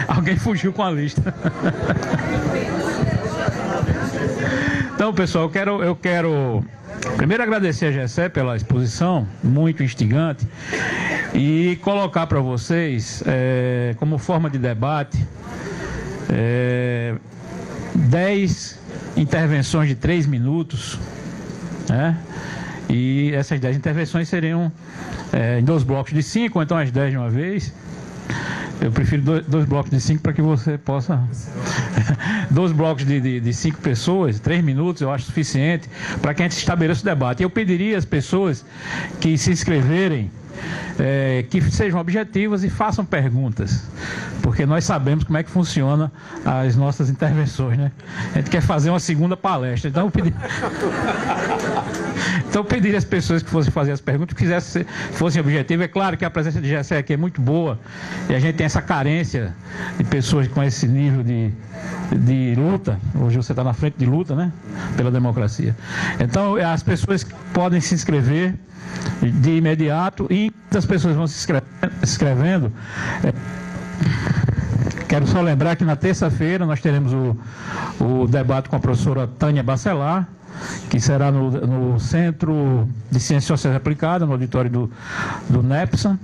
Alguém fugiu com a lista. Então, pessoal, eu quero primeiro agradecer a Gessé pela exposição, muito instigante, e colocar para vocês, como forma de debate, 10 intervenções de 3 minutos, né? E essas 10 intervenções seriam em 2 blocos de 5, ou então as 10 de uma vez. Eu prefiro 2 blocos de 5 para que você possa... 2 blocos de 5 pessoas, 3 minutos, eu acho suficiente para que a gente estabeleça o debate. Eu pediria às pessoas que se inscreverem, que sejam objetivas e façam perguntas, porque nós sabemos como é que funciona as nossas intervenções, né? A gente quer fazer uma segunda palestra, então eu pediria às pessoas que fossem fazer as perguntas, que fossem objetivas. É claro que a presença de Gessé aqui é muito boa e a gente tem essa carência de pessoas com esse nível de luta. Hoje você está na frente de luta, né? Pela democracia. Então, as pessoas podem se inscrever de imediato, e as pessoas vão se inscrevendo. Quero só lembrar que na terça-feira nós teremos o debate com a professora Tânia Bacelar, que será no Centro de Ciências Sociais Aplicadas, no auditório do NEPSA.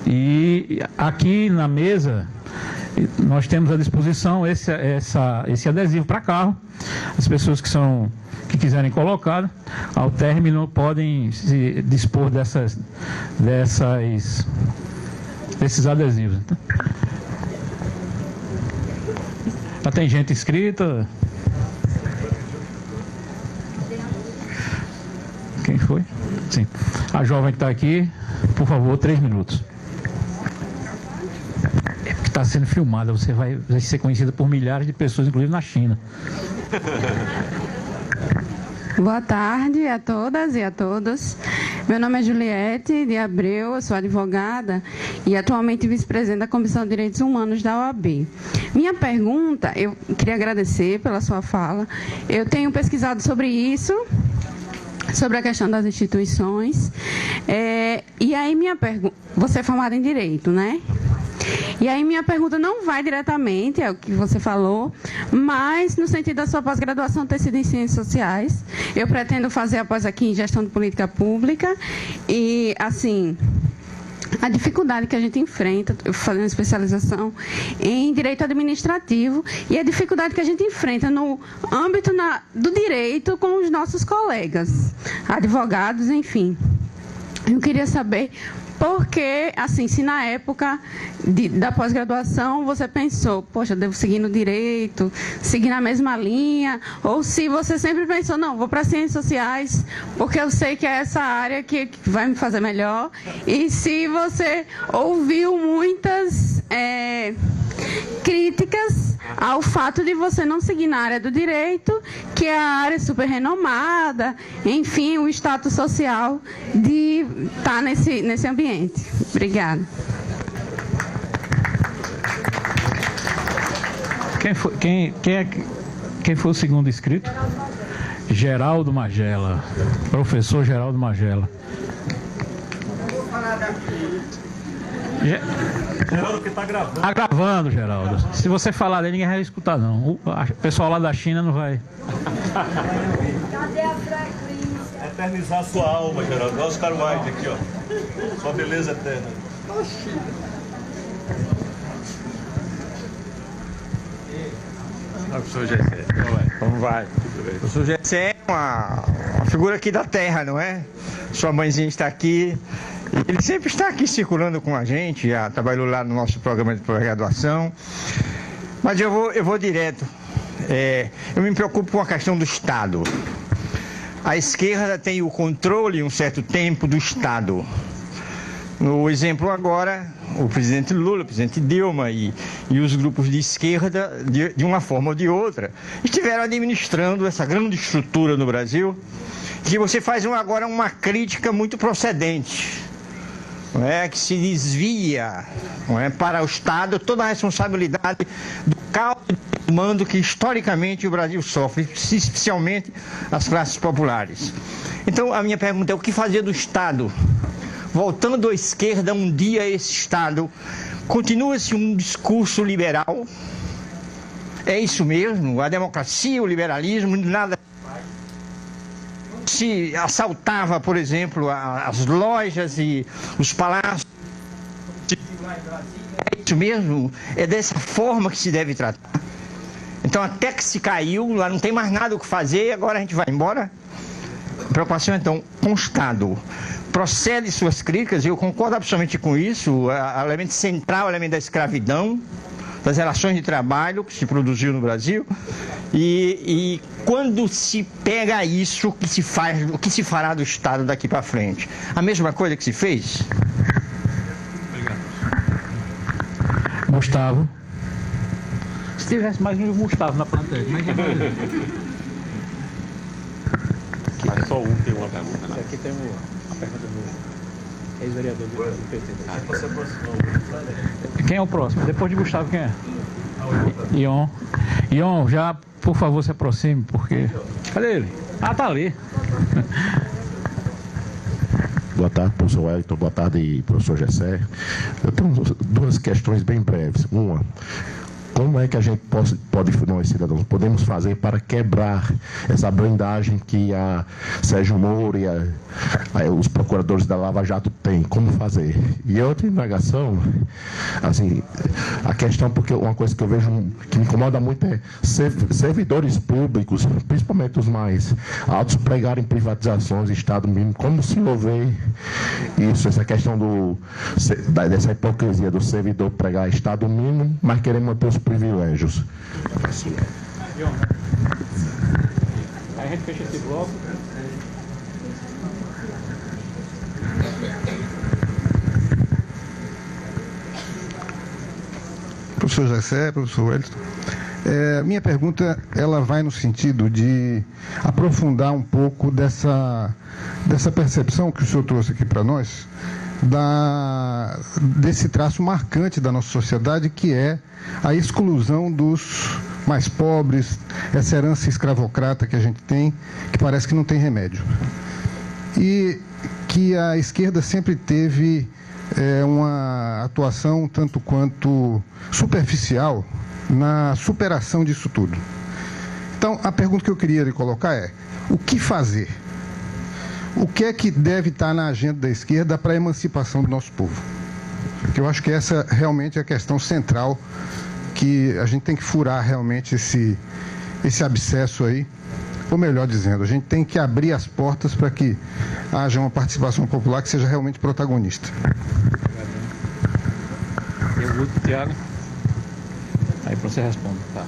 E aqui na mesa nós temos à disposição esse adesivo para carro. As pessoas que quiserem colocar, ao término podem se dispor desses adesivos. Já tem gente inscrita? Quem foi? Sim. A jovem que está aqui, por favor, 3 minutos. É porque está sendo filmada, você vai ser conhecida por milhares de pessoas, inclusive na China. Boa tarde a todas e a todos. Meu nome é Juliette de Abreu, eu sou advogada e atualmente vice-presidente da Comissão de Direitos Humanos da OAB. Minha pergunta, eu queria agradecer pela sua fala. Eu tenho pesquisado sobre isso, sobre a questão das instituições. E aí minha pergunta, você é formada em Direito, né? E aí minha pergunta não vai diretamente ao que você falou, mas no sentido da sua pós-graduação ter sido em Ciências Sociais. Eu pretendo fazer após aqui em Gestão de Política Pública e, assim, a dificuldade que a gente enfrenta, eu fazendo especialização em Direito Administrativo, e a dificuldade que a gente enfrenta no âmbito do direito com os nossos colegas, advogados, enfim. Eu queria saber... Porque, assim, se na época da pós-graduação você pensou, poxa, devo seguir no direito, seguir na mesma linha, ou se você sempre pensou, não, vou para Ciências Sociais, porque eu sei que é essa área que vai me fazer melhor, e se você ouviu muitas críticas ao fato de você não seguir na área do direito, que é a área super renomada, enfim, o status social de estar nesse ambiente. Obrigada. Quem foi o segundo inscrito? Geraldo Magela. Professor Geraldo Magela. Geraldo, que está gravando. Está gravando, Geraldo. Se você falar dele, ninguém vai escutar, não. O pessoal lá da China não vai. Cadê a frequência? Eternizar sua alma, Geraldo. Olha o Oscar Wilde aqui, ó. Sua beleza eterna. O professor Gessé. Como vai? O professor Gessé é uma figura aqui da terra, não é? Sua mãezinha está aqui. Ele sempre está aqui circulando com a gente, já trabalhou lá no nosso programa de pós-graduação. Mas eu vou direto. Eu me preocupo com a questão do Estado. A esquerda tem o controle, um certo tempo, do Estado. No exemplo agora, o presidente Lula, o presidente Dilma e os grupos de esquerda, de uma forma ou de outra, estiveram administrando essa grande estrutura no Brasil, que você faz agora uma crítica muito procedente, não é? Que se desvia, não é, para o Estado toda a responsabilidade do caos de comando que historicamente o Brasil sofre, especialmente as classes populares. Então a minha pergunta é: o que fazer do Estado? Voltando à esquerda, um dia esse Estado continua-se um discurso liberal? É isso mesmo? A democracia, o liberalismo, nada. Se assaltava, por exemplo, as lojas e os palácios. É isso mesmo? É dessa forma que se deve tratar. Então, até que se caiu, lá não tem mais nada o que fazer, agora a gente vai embora? A preocupação, então, com o Estado. Procede suas críticas, e eu concordo absolutamente com isso, o elemento central, o elemento da escravidão, das relações de trabalho que se produziu no Brasil, e quando se pega isso, o que se fará do Estado daqui para frente? A mesma coisa que se fez? Obrigado. Gustavo. Se tivesse mais um Gustavo na plateia, como é que é? Mas só um tem uma pergunta, né? Aqui tem a pergunta do ex-vereador do PT. Quem é o próximo? Depois de Gustavo, quem é? Ion. Ion, já, por favor, se aproxime, porque... Cadê ele? Ah, tá ali. Boa tarde, professor Wellington. Boa tarde, professor Gessé. Eu tenho duas questões bem breves. Uma, como é que a gente nós cidadãos, podemos fazer para quebrar essa blindagem que a Sérgio Moro e os procuradores da Lava Jato têm? Como fazer? E outra indagação, assim, a questão, porque uma coisa que eu vejo que me incomoda muito é servidores públicos, principalmente os mais altos, pregarem privatizações, Estado mínimo. Como se houver isso, essa questão dessa hipocrisia do servidor pregar Estado mínimo, mas querer manter os privilégios. Aí a gente fecha esse bloco. Professor Jessé, professor Wellington, minha pergunta ela vai no sentido de aprofundar um pouco dessa percepção que o senhor trouxe aqui para nós, desse traço marcante da nossa sociedade, que é a exclusão dos mais pobres, essa herança escravocrata que a gente tem, que parece que não tem remédio. E que a esquerda sempre teve uma atuação tanto quanto superficial na superação disso tudo. Então, a pergunta que eu queria lhe colocar é: o que fazer? O que é que deve estar na agenda da esquerda para a emancipação do nosso povo? Porque eu acho que essa realmente é a questão central, que a gente tem que furar realmente esse abscesso aí, ou melhor dizendo, a gente tem que abrir as portas para que haja uma participação popular que seja realmente protagonista. Eu, Tiago. Aí você responde, tá?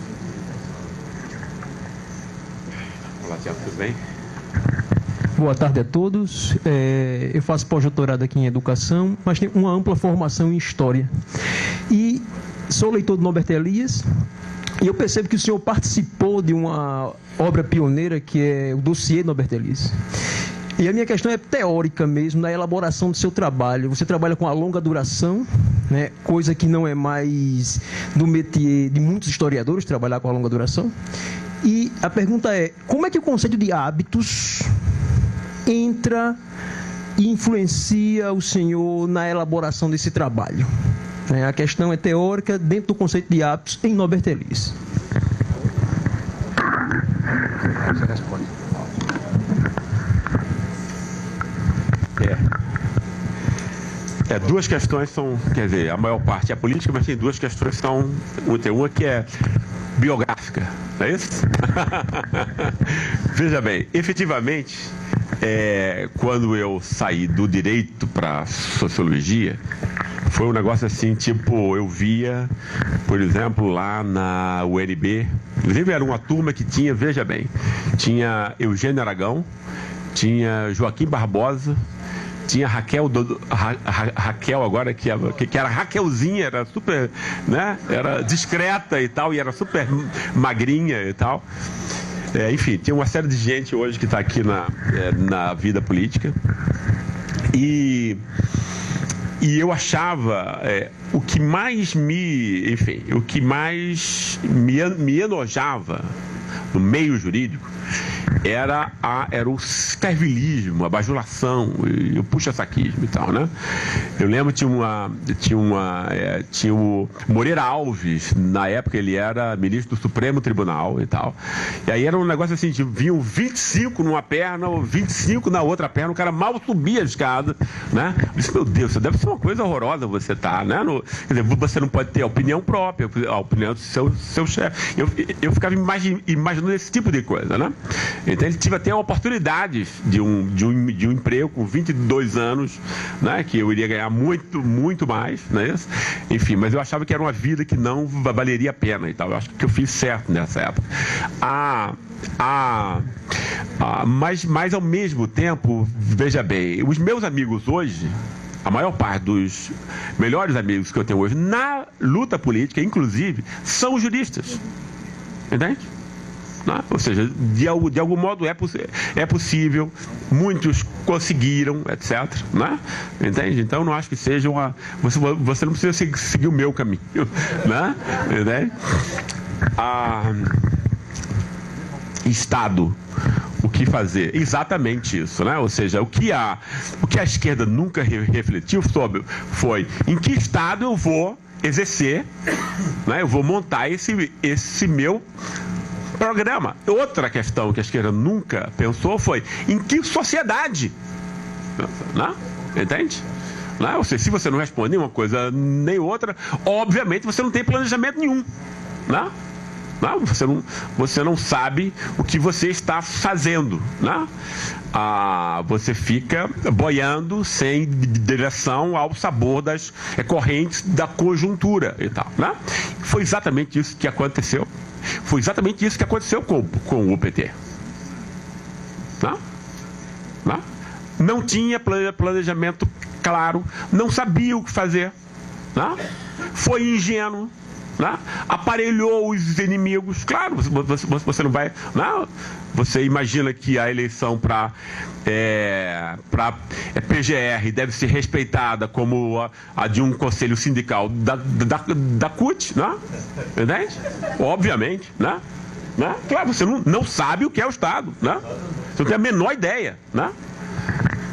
Olá, Tiago, tudo bem? Boa tarde a todos. Eu faço pós-doutorado aqui em Educação, mas tenho uma ampla formação em História. E sou leitor do Norbert Elias, e eu percebo que o senhor participou de uma obra pioneira que é o dossiê Norbert Elias. E a minha questão é teórica mesmo, na elaboração do seu trabalho. Você trabalha com a longa duração, né, coisa que não é mais do métier de muitos historiadores, trabalhar com a longa duração. E a pergunta é: como é que o conceito de hábitos entra e influencia o senhor na elaboração desse trabalho? A questão é teórica dentro do conceito de hábitos em Norbert Elias. Você responde. Duas questões são, quer dizer, a maior parte é política, mas tem duas questões que são, tem uma que é biográfica, não é isso? Veja bem, efetivamente, quando eu saí do direito para sociologia, foi um negócio assim, tipo, eu via, por exemplo, lá na UNB, inclusive era uma turma que tinha, veja bem, tinha Eugênio Aragão, tinha Joaquim Barbosa, tinha Raquel agora, que era Raquelzinha, era super, né? Era discreta e tal, e era super magrinha e tal. Enfim, tinha uma série de gente hoje que está aqui na vida política. E eu achava o que mais me enojava no meio jurídico era o servilismo, a bajulação e o puxa-saquismo e tal, né? Eu lembro tinha o Moreira Alves, na época ele era ministro do Supremo Tribunal e tal, e aí era um negócio assim, vinham 25 numa perna, 25 na outra perna, o cara mal subia a escada, né? Eu disse, meu Deus, isso deve ser uma coisa horrorosa você tá, né? Quer dizer, você não pode ter a opinião própria, a opinião do seu chefe. Eu ficava imaginando esse tipo de coisa, né? Então ele tive até oportunidades de um emprego com 22 anos, né, que eu iria ganhar muito, muito mais, né? Enfim, mas eu achava que era uma vida que não valeria a pena e tal. Eu acho que eu fiz certo nessa época. Mas ao mesmo tempo, veja bem, os meus amigos hoje, a maior parte dos melhores amigos que eu tenho hoje na luta política, inclusive, são juristas. Entende? Não? Ou seja, de algum modo é possível, muitos conseguiram, etc. Né? Entende? Então, não acho que seja uma... Você não precisa seguir o meu caminho. Né? Entende? Estado, o que fazer? Exatamente isso, né? Ou seja, o que a esquerda nunca refletiu sobre foi em que estado eu vou exercer, né? Eu vou montar esse meu programa. Outra questão que a esquerda nunca pensou foi em que sociedade, né? Entende? Né? Ou seja, se você não responde uma coisa nem outra, obviamente você não tem planejamento nenhum, né? Não? Você não sabe o que você está fazendo. Não? Você fica boiando sem direção ao sabor das correntes da conjuntura e tal. Não? Foi exatamente isso que aconteceu. Foi exatamente isso que aconteceu com o PT. Não? Não tinha planejamento claro, não sabia o que fazer, não? Foi ingênuo, não? Aparelhou os inimigos. Claro, você não vai. Não? Você imagina que a eleição para PGR deve ser respeitada como a de um conselho sindical da CUT, não? Entende? Obviamente, não? Claro, você não sabe o que é o Estado, não? Você não tem a menor ideia, não?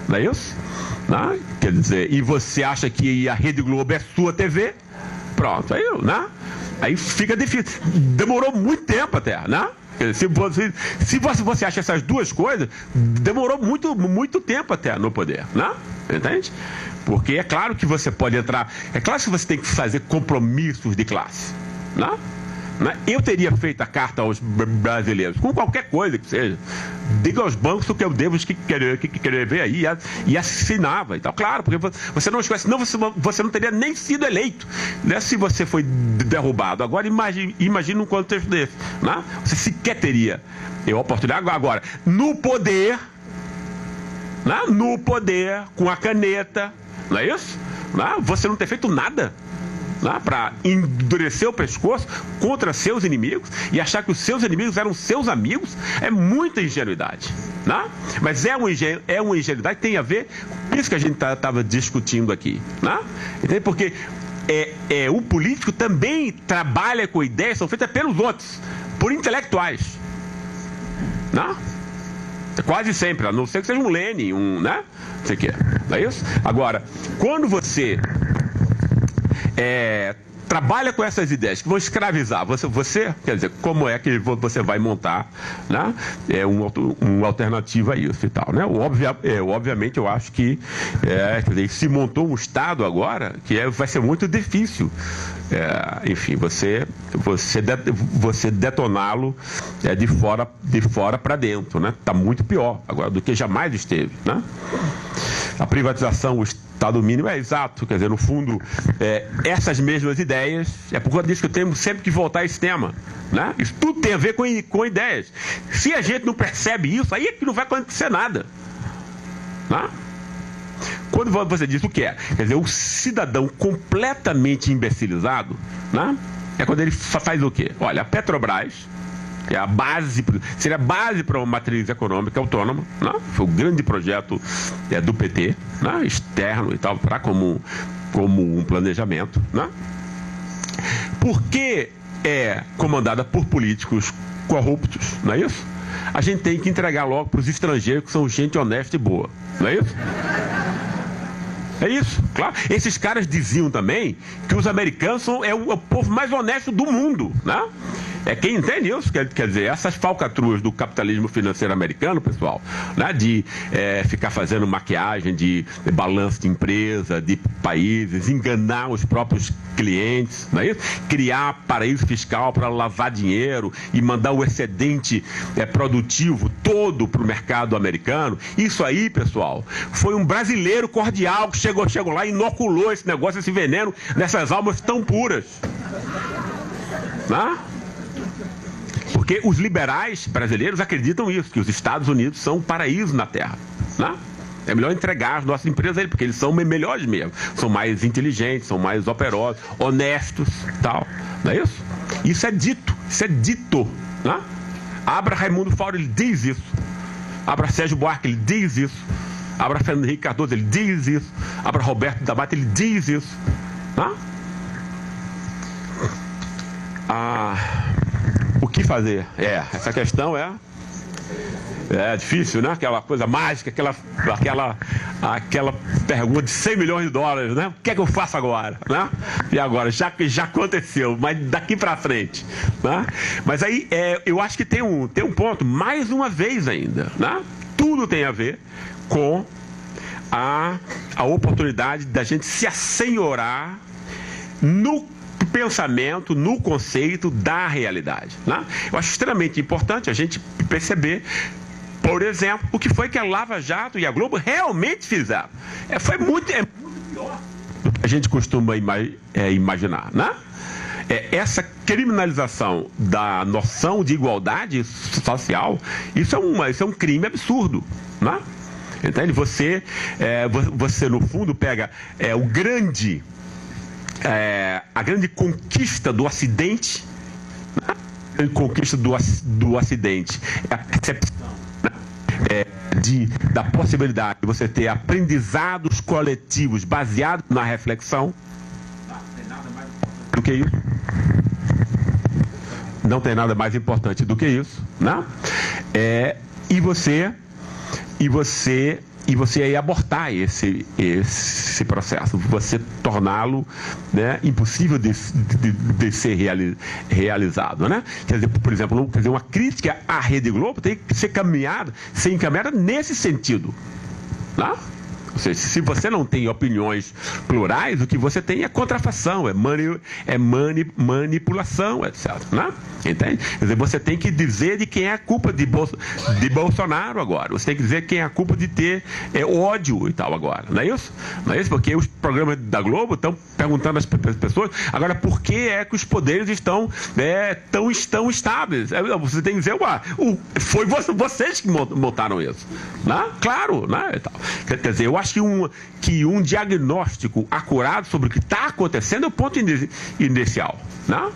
Não é isso? Não? Quer dizer, e você acha que a Rede Globo é sua TV? Pronto, aí, né? Aí fica difícil. Demorou muito tempo até, né? Se você acha essas duas coisas, demorou muito tempo até no poder, né? Entende? Porque é claro que você pode entrar, é claro que você tem que fazer compromissos de classe, né? Eu teria feito a carta aos brasileiros, com qualquer coisa que seja. Diga aos bancos o que eu devo querer ver aí, e assinava e tal. Claro, porque você não esquece, senão você não teria nem sido eleito, né, se você foi derrubado. Agora imagine um contexto desse, né? Você sequer teria a oportunidade. Agora, no poder, né? No poder, com a caneta, não é isso? Né? Você não ter feito nada para endurecer o pescoço contra seus inimigos e achar que os seus inimigos eram seus amigos, é muita ingenuidade, né? Mas é uma ingenuidade que tem a ver com isso que a gente estava discutindo aqui, né? Entende? Porque o político também trabalha com ideias que são feitas pelos outros, por intelectuais, né? Quase sempre, a não ser que seja um Lenin, né? Não sei o que, não é isso? Agora, quando você trabalha com essas ideias que vão escravizar você, quer dizer, como é que você vai montar, né, uma alternativa a isso e tal, né? Obviamente eu acho que quer dizer, se montou um Estado agora que vai ser muito difícil, enfim, você detoná-lo de fora para dentro, né? Está muito pior agora do que jamais esteve, né? A privatização, o Estado mínimo é exato, quer dizer, no fundo, essas mesmas ideias, é por conta disso que eu tenho sempre que voltar a esse tema, né? Isso tudo tem a ver com ideias. Se a gente não percebe isso, aí é que não vai acontecer nada, né? Quando você diz o que é, quer dizer, o cidadão completamente imbecilizado, né? É quando ele faz o quê? Olha, a Petrobras, que é a base, seria a base para uma matriz econômica autônoma, né? Foi o grande projeto do PT, né? Externo e tal, para como um planejamento, né? Porque é comandada por políticos corruptos, não é isso? A gente tem que entregar logo para os estrangeiros que são gente honesta e boa, não é isso? É isso, claro. Esses caras diziam também que os americanos são o povo mais honesto do mundo, né? Quem entende isso, quer dizer, essas falcatruas do capitalismo financeiro americano, pessoal, né, de ficar fazendo maquiagem de balanço de empresa, de países, enganar os próprios clientes, não é isso? Criar paraíso fiscal para lavar dinheiro e mandar o excedente produtivo todo para o mercado americano. Isso aí, pessoal, foi um brasileiro cordial que chegou lá e inoculou esse negócio, esse veneno nessas almas tão puras, né? Porque os liberais brasileiros acreditam isso, que os Estados Unidos são um paraíso na Terra, né? É melhor entregar as nossas empresas a eles, porque eles são melhores mesmo, são mais inteligentes, são mais operosos, honestos, tal, não é isso? Isso é dito, né? Abra Raimundo Fauro, ele diz isso. Abra Sérgio Buarque, ele diz isso. Abra Fernando Henrique Cardoso, ele diz isso. Abra Roberto da Mata, ele diz isso, né? O que fazer? Essa questão é difícil, né? Aquela coisa mágica, aquela pergunta de 100 milhões de dólares, né? O que é que eu faço agora, né? E agora, já aconteceu, mas daqui para frente, né? Mas aí, eu acho que tem um ponto, mais uma vez ainda, né? Tudo tem a ver com a oportunidade da gente se assenhorar no pensamento, no conceito da realidade, né? Eu acho extremamente importante a gente perceber, por exemplo, o que foi que a Lava Jato e a Globo realmente fizeram. Foi muito pior do que a gente costuma imaginar, né? Essa criminalização da noção de igualdade social, isso é um crime absurdo, né? Entende? Você no fundo pega a grande conquista do Ocidente, né? A grande conquista do Ocidente é a percepção, né? Da possibilidade de você ter aprendizados coletivos baseados na reflexão. Do que isso? Não tem nada mais importante do que isso, né? E você aí abortar esse processo, você torná-lo, né, impossível de ser realizado, né? Quer dizer, por exemplo, uma crítica à Rede Globo tem que ser encaminhada nesse sentido, né? Ou seja, se você não tem opiniões plurais, o que você tem é contrafação, manipulação, etc. Né? Entende? Quer dizer, você tem que dizer de quem é a culpa de Bolsonaro agora. Você tem que dizer quem é a culpa de ter ódio e tal agora. Não é isso? Não é isso? Porque os programas da Globo estão perguntando às pessoas agora por que é que os poderes estão estáveis. Você tem que dizer, foi vocês que montaram isso. Né? Claro, né? E tal. Quer dizer, eu acho que um diagnóstico acurado sobre o que está acontecendo é o ponto inicial, né?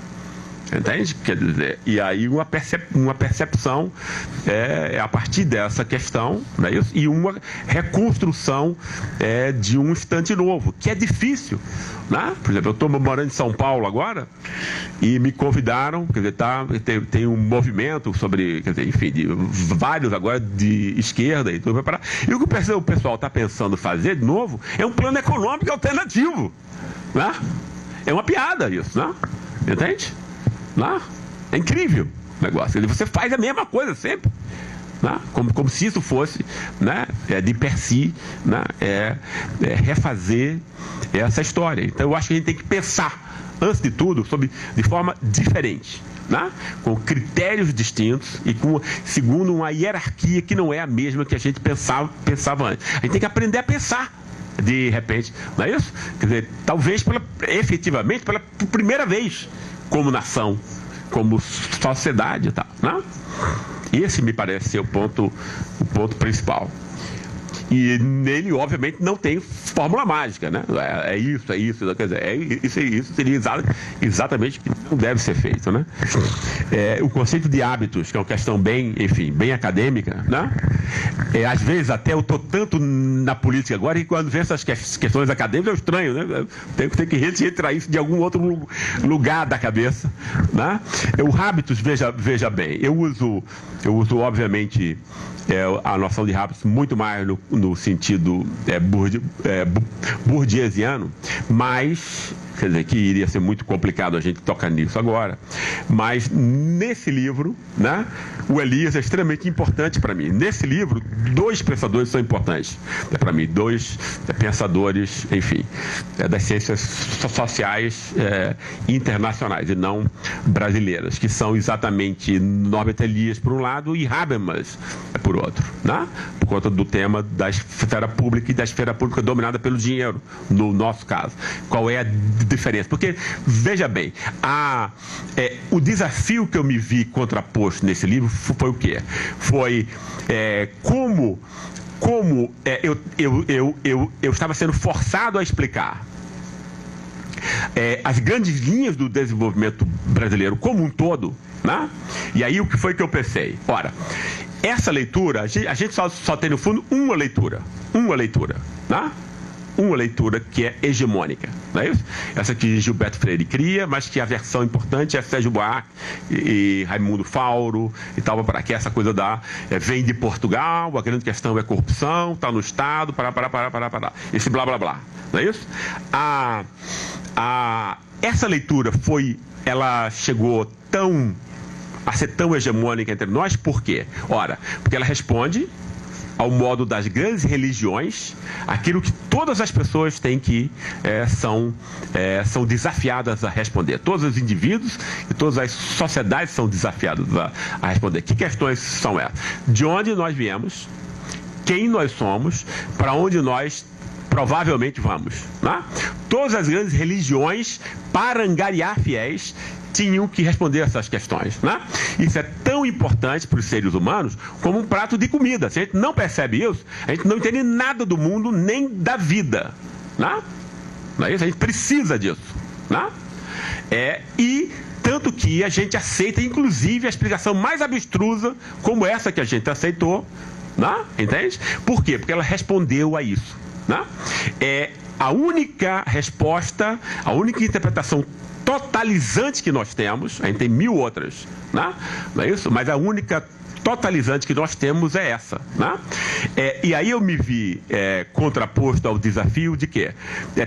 Entende? Quer dizer, e aí uma percepção a partir dessa questão, não é isso? E uma reconstrução de um instante novo, que é difícil, né? Por exemplo, eu estou morando em São Paulo agora e me convidaram, quer dizer, tem um movimento sobre, quer dizer, enfim, de vários agora de esquerda e tudo para. E o que o pessoal está pensando fazer de novo é um plano econômico alternativo, né? É uma piada isso, né? Entende? Não? É incrível o negócio. Você faz a mesma coisa sempre, né? Como se isso fosse, né? De per si, né? Refazer essa história. Então eu acho que a gente tem que pensar, antes de tudo, de forma diferente, né? Com critérios distintos e segundo uma hierarquia que não é a mesma que a gente pensava antes. A gente tem que aprender a pensar de repente, não é isso? Quer dizer, talvez efetivamente pela primeira vez, como nação, como sociedade e tal, né? Esse me parece ser o ponto principal. E nele, obviamente, não tem fórmula mágica, né? É isso, quer dizer, isso seria exatamente o que não deve ser feito, né? O conceito de hábitos, que é uma questão bem acadêmica, né? Às vezes até eu estou tanto na política agora que quando vem essas questões acadêmicas é estranho, né? Tem que retirar isso de algum outro lugar da cabeça, né? O hábitos, veja bem, eu uso obviamente a noção de hábitos muito mais no sentido bourdieusiano, mas quer dizer que iria ser muito complicado a gente tocar nisso agora, mas nesse livro, né, o Elias é extremamente importante para mim. Nesse livro, 2 pensadores são importantes para mim, 2 pensadores, enfim, das ciências sociais internacionais e não brasileiras, que são exatamente Norbert Elias por um lado e Habermas por outro, né? Por conta do tema da esfera pública e da esfera pública dominada pelo dinheiro, no nosso caso. Qual é a diferença? Porque, veja bem, o desafio que eu me vi contraposto nesse livro foi o quê? Foi como eu estava sendo forçado a explicar as grandes linhas do desenvolvimento brasileiro como um todo, né? E aí o que foi que eu pensei? Ora, essa leitura, a gente só tem no fundo uma leitura, né? Uma leitura que é hegemônica, não é isso? Essa que Gilberto Freire cria, mas que a versão importante é Sérgio Buarque e Raimundo Fauro e tal, para que essa coisa vem de Portugal, a grande questão é corrupção, está no Estado, esse blá blá blá, não é isso? Essa leitura ela chegou a ser tão hegemônica entre nós, por quê? Ora, porque ela responde ao modo das grandes religiões, aquilo que todas as pessoas têm que são desafiadas a responder. Todos os indivíduos e todas as sociedades são desafiadas a responder. Que questões são essas? De onde nós viemos? Quem nós somos? Para onde nós provavelmente vamos? Né? Todas as grandes religiões, para angariar fiéis, tinham que responder essas questões. Né? Isso é tão importante para os seres humanos como um prato de comida. Se a gente não percebe isso, a gente não entende nada do mundo nem da vida. Né? Não é isso? A gente precisa disso. Né? E tanto que a gente aceita, inclusive, a explicação mais abstrusa, como essa que a gente aceitou. Né? Entende? Por quê? Porque ela respondeu a isso. Né? A única resposta, a única interpretação totalizante que nós temos, a gente tem 1000 outras, né? Não é isso? Mas a única totalizante que nós temos é essa, né? E aí eu me vi contraposto ao desafio de quê?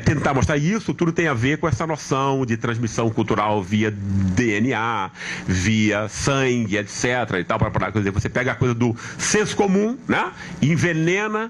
Tentar mostrar isso tudo tem a ver com essa noção de transmissão cultural via DNA, via sangue, etc. e tal, para dizer, você pega a coisa do senso comum, né? Envenena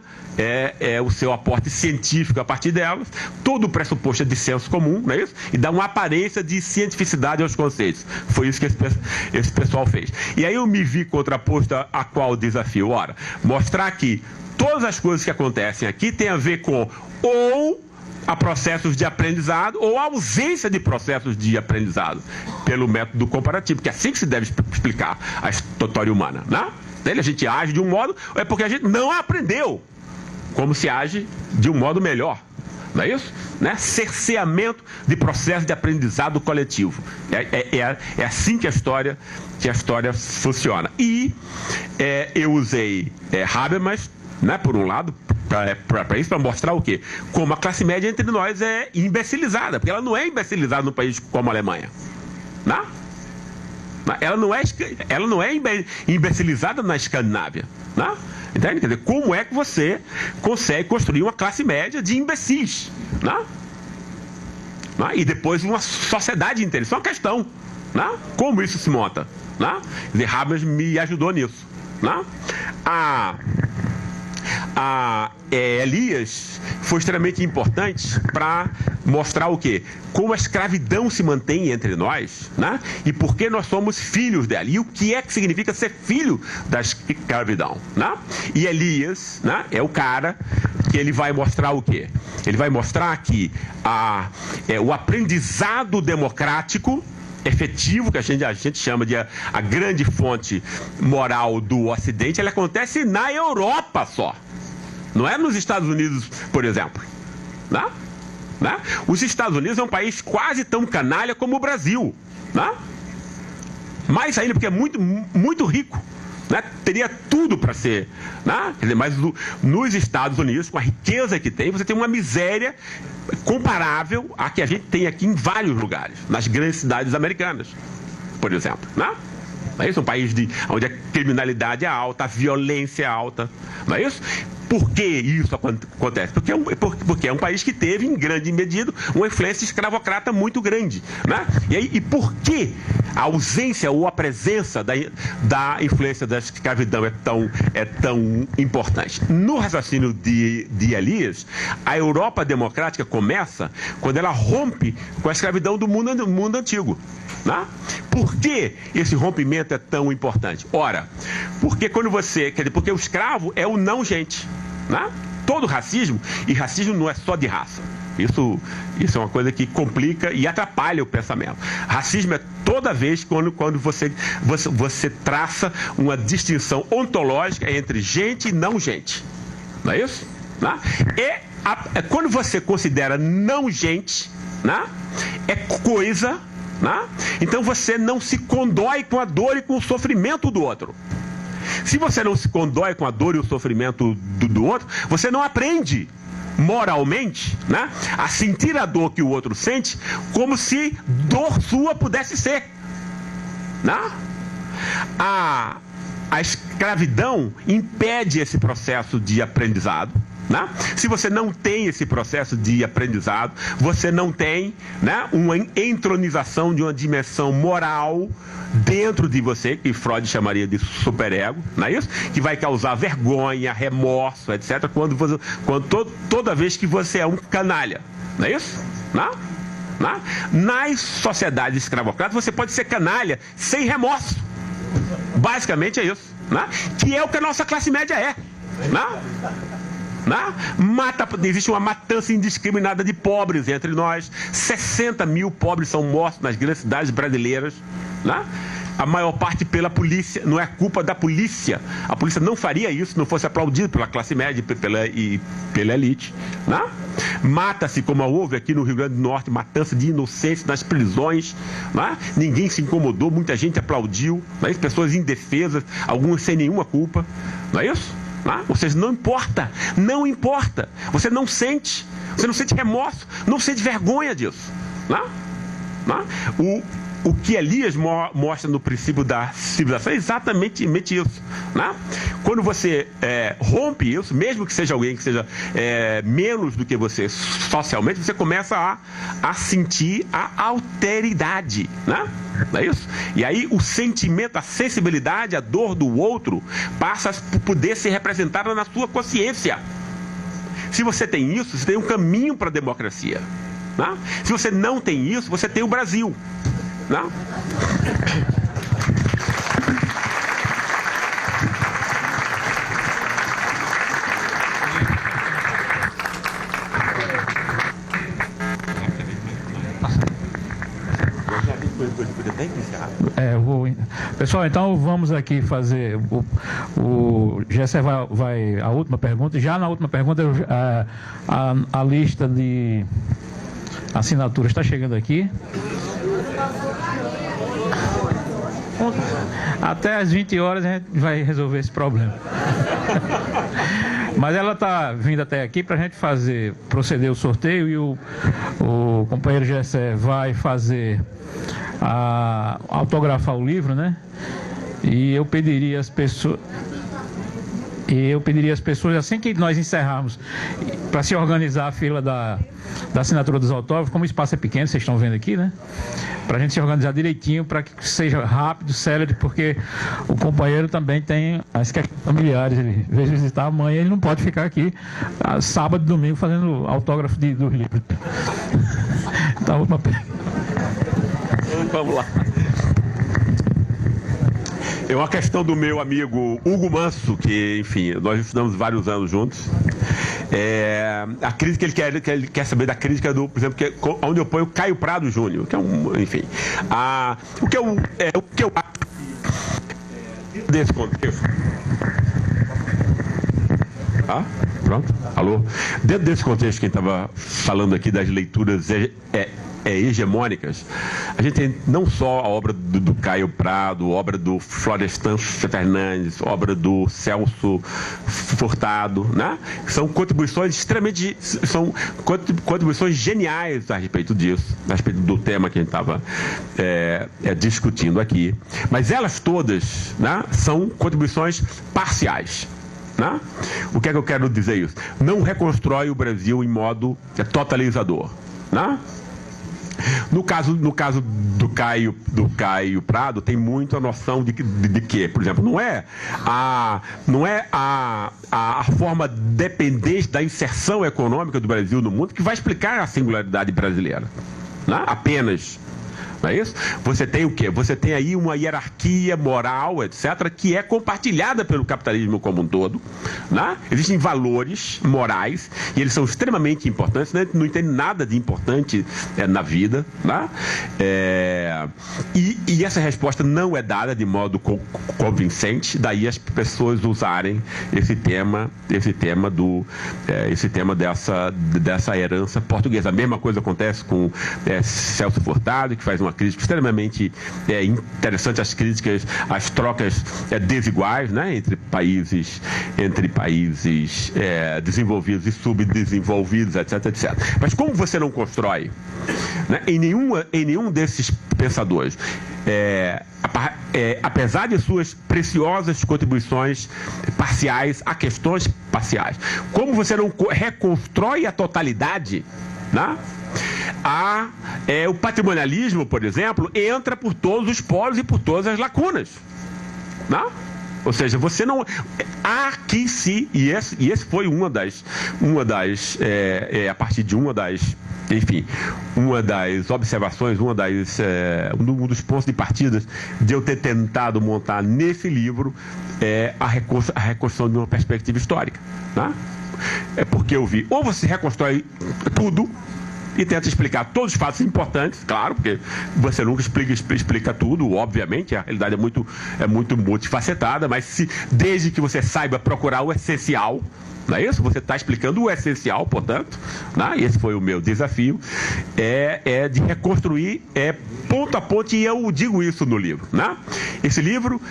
o seu aporte científico a partir delas, todo o pressuposto é de senso comum, não é isso? E dá uma aparência de cientificidade aos conceitos. Foi isso que esse pessoal fez. E aí eu me vi contraposto a qual desafio? Ora, mostrar que todas as coisas que acontecem aqui têm a ver com ou a processos de aprendizado ou a ausência de processos de aprendizado pelo método comparativo, que é assim que se deve explicar a história humana, né? A gente age de um modo, é porque a gente não aprendeu como se age de um modo melhor. Não é isso? Né? Cerceamento de processo de aprendizado coletivo. É assim que a história funciona. E eu usei Habermas, né, por um lado, para isso, para mostrar o quê? Como a classe média entre nós é imbecilizada, porque ela não é imbecilizada num país como a Alemanha. Né? Ela não é imbecilizada na Escandinávia. Né? Entende? Quer dizer, como é que você consegue construir uma classe média de imbecis? Né? E depois uma sociedade inteira. Isso é uma questão. Né? Como isso se monta? Né? Quer dizer, Habermas me ajudou nisso. Né? Elias foi extremamente importante para mostrar o quê? Como a escravidão se mantém entre nós, né? E por que nós somos filhos dela. E o que é que significa ser filho da escravidão, né? E Elias, né, é o cara que ele vai mostrar o quê? Ele vai mostrar que o aprendizado democrático efetivo, que a gente chama de a grande fonte moral do Ocidente, ele acontece na Europa só. Não é nos Estados Unidos, por exemplo. Né? Os Estados Unidos é um país quase tão canalha como o Brasil. Né? Mais ainda, porque é muito, muito rico. Né? Teria tudo para ser. Né? Quer dizer, mas nos Estados Unidos, com a riqueza que tem, você tem uma miséria comparável à que a gente tem aqui em vários lugares, nas grandes cidades americanas, por exemplo. Né? Não é isso? Um país onde a criminalidade é alta, a violência é alta. Não é isso? Por que isso acontece? Porque é um país que teve, em grande medida, uma influência escravocrata muito grande. Né? E por que a ausência ou a presença da influência da escravidão é tão importante? No raciocínio de Elias, a Europa democrática começa quando ela rompe com a escravidão do mundo antigo. Né? Por que esse rompimento é tão importante? Ora, porque porque o escravo é o não gente. Né? Todo racismo, e racismo não é só de raça. Isso é uma coisa que complica e atrapalha o pensamento. Racismo é toda vez quando você traça uma distinção ontológica entre gente e não gente. Não é isso? Né? Quando você considera não gente, né? É coisa. Né? Então você não se condói com a dor e com o sofrimento do outro. Se você não se condói com a dor e o sofrimento do outro, você não aprende moralmente, né, a sentir a dor que o outro sente como se dor sua pudesse ser. Né? A escravidão impede esse processo de aprendizado. Né? Se você não tem esse processo de aprendizado, você não tem, né, uma entronização de uma dimensão moral dentro de você, que Freud chamaria de superego, não é isso? Que vai causar vergonha, remorso, etc. Toda vez que você é um canalha, não é isso? Não? Não? Nas sociedades escravocratas você pode ser canalha sem remorso. Basicamente é isso, né? Que é o que a nossa classe média é, né? Existe uma matança indiscriminada de pobres entre nós. 60 mil pobres são mortos nas grandes cidades brasileiras, né? A maior parte pela polícia. Não é culpa da polícia. A polícia não faria isso se não fosse aplaudido pela classe média e pela elite, né? Mata-se, como houve aqui no Rio Grande do Norte, matança de inocentes nas prisões, né? Ninguém se incomodou, muita gente aplaudiu, né? Pessoas indefesas, algumas sem nenhuma culpa, não é isso? Ou seja, não importa, você não sente remorso, não sente vergonha disso. O que Elias mostra no princípio da civilização é exatamente isso. Quando você rompe isso, mesmo que seja alguém que seja menos do que você socialmente, você começa a sentir a alteridade, não é isso? E aí o sentimento, a sensibilidade, a dor do outro passa a poder ser representada na sua consciência. Se você tem isso, você tem um caminho para a democracia. Se você não tem isso, você tem o Brasil. Não? Pessoal, então vamos aqui fazer o Gessé vai a última pergunta. Já na última pergunta a lista de assinaturas está chegando aqui. Até às 20 horas a gente vai resolver esse problema. Mas ela está vindo até aqui para a gente proceder o sorteio, e o companheiro Gessé vai autografar o livro, né? E eu pediria às pessoas, assim que nós encerrarmos, para se organizar a fila da assinatura dos autógrafos, como o espaço é pequeno, vocês estão vendo aqui, né? Para a gente se organizar direitinho, para que seja rápido, célere, porque o companheiro também tem as questões familiares. Ele veio visitar a mãe, ele não pode ficar aqui sábado e domingo fazendo autógrafo dos livros. Então, vamos lá. É uma questão do meu amigo Hugo Manso, que, enfim, nós estudamos vários anos juntos. A crítica, ele quer saber da crítica do, por exemplo, onde eu ponho o Caio Prado Júnior, que é enfim. O que eu acho desse contexto. Pronto? Alô? Dentro desse contexto, quem estava falando aqui das leituras hegemônicas, a gente tem não só a obra do Caio Prado, a obra do Florestan Fernandes, a obra do Celso Furtado, né? São contribuições contribuições geniais a respeito disso, a respeito do tema que a gente estava discutindo aqui. Mas elas todas, né, são contribuições parciais. Né? O que é que eu quero dizer isso? Não reconstrói o Brasil em modo totalizador. Né? No caso do Caio Prado, tem muito a noção de que, por exemplo, não é a forma dependente da inserção econômica do Brasil no mundo que vai explicar a singularidade brasileira. Né? Apenas. Não é isso? Você tem o quê? Você tem aí uma hierarquia moral, etc., que é compartilhada pelo capitalismo como um todo. Né? Existem valores morais e eles são extremamente importantes, né? Não entende nada de importante na vida. Né? E essa resposta não é dada de modo convincente, daí as pessoas usarem esse tema dessa herança portuguesa. A mesma coisa acontece com Celso Furtado, que faz uma crítica extremamente interessante, as trocas desiguais, né, entre países desenvolvidos e subdesenvolvidos, etc. Mas como você não constrói, né, em nenhum desses pensadores apesar de suas preciosas contribuições parciais a questões parciais. Como você não reconstrói a totalidade, né? O patrimonialismo, por exemplo, entra por todos os poros e por todas as lacunas, né? Ou seja, você não... Há que se... E esse foi a partir de uma das observações, um dos pontos de partida de eu ter tentado montar nesse livro a reconstrução de uma perspectiva histórica, né? É porque eu vi, ou você reconstrói tudo e tenta explicar todos os fatos importantes, claro, porque você nunca explica tudo, obviamente, a realidade é muito multifacetada, mas desde que você saiba procurar o essencial, não é isso? Você está explicando o essencial, portanto, né? Esse foi o meu desafio, de reconstruir ponto a ponto, e eu digo isso no livro, né? Esse livro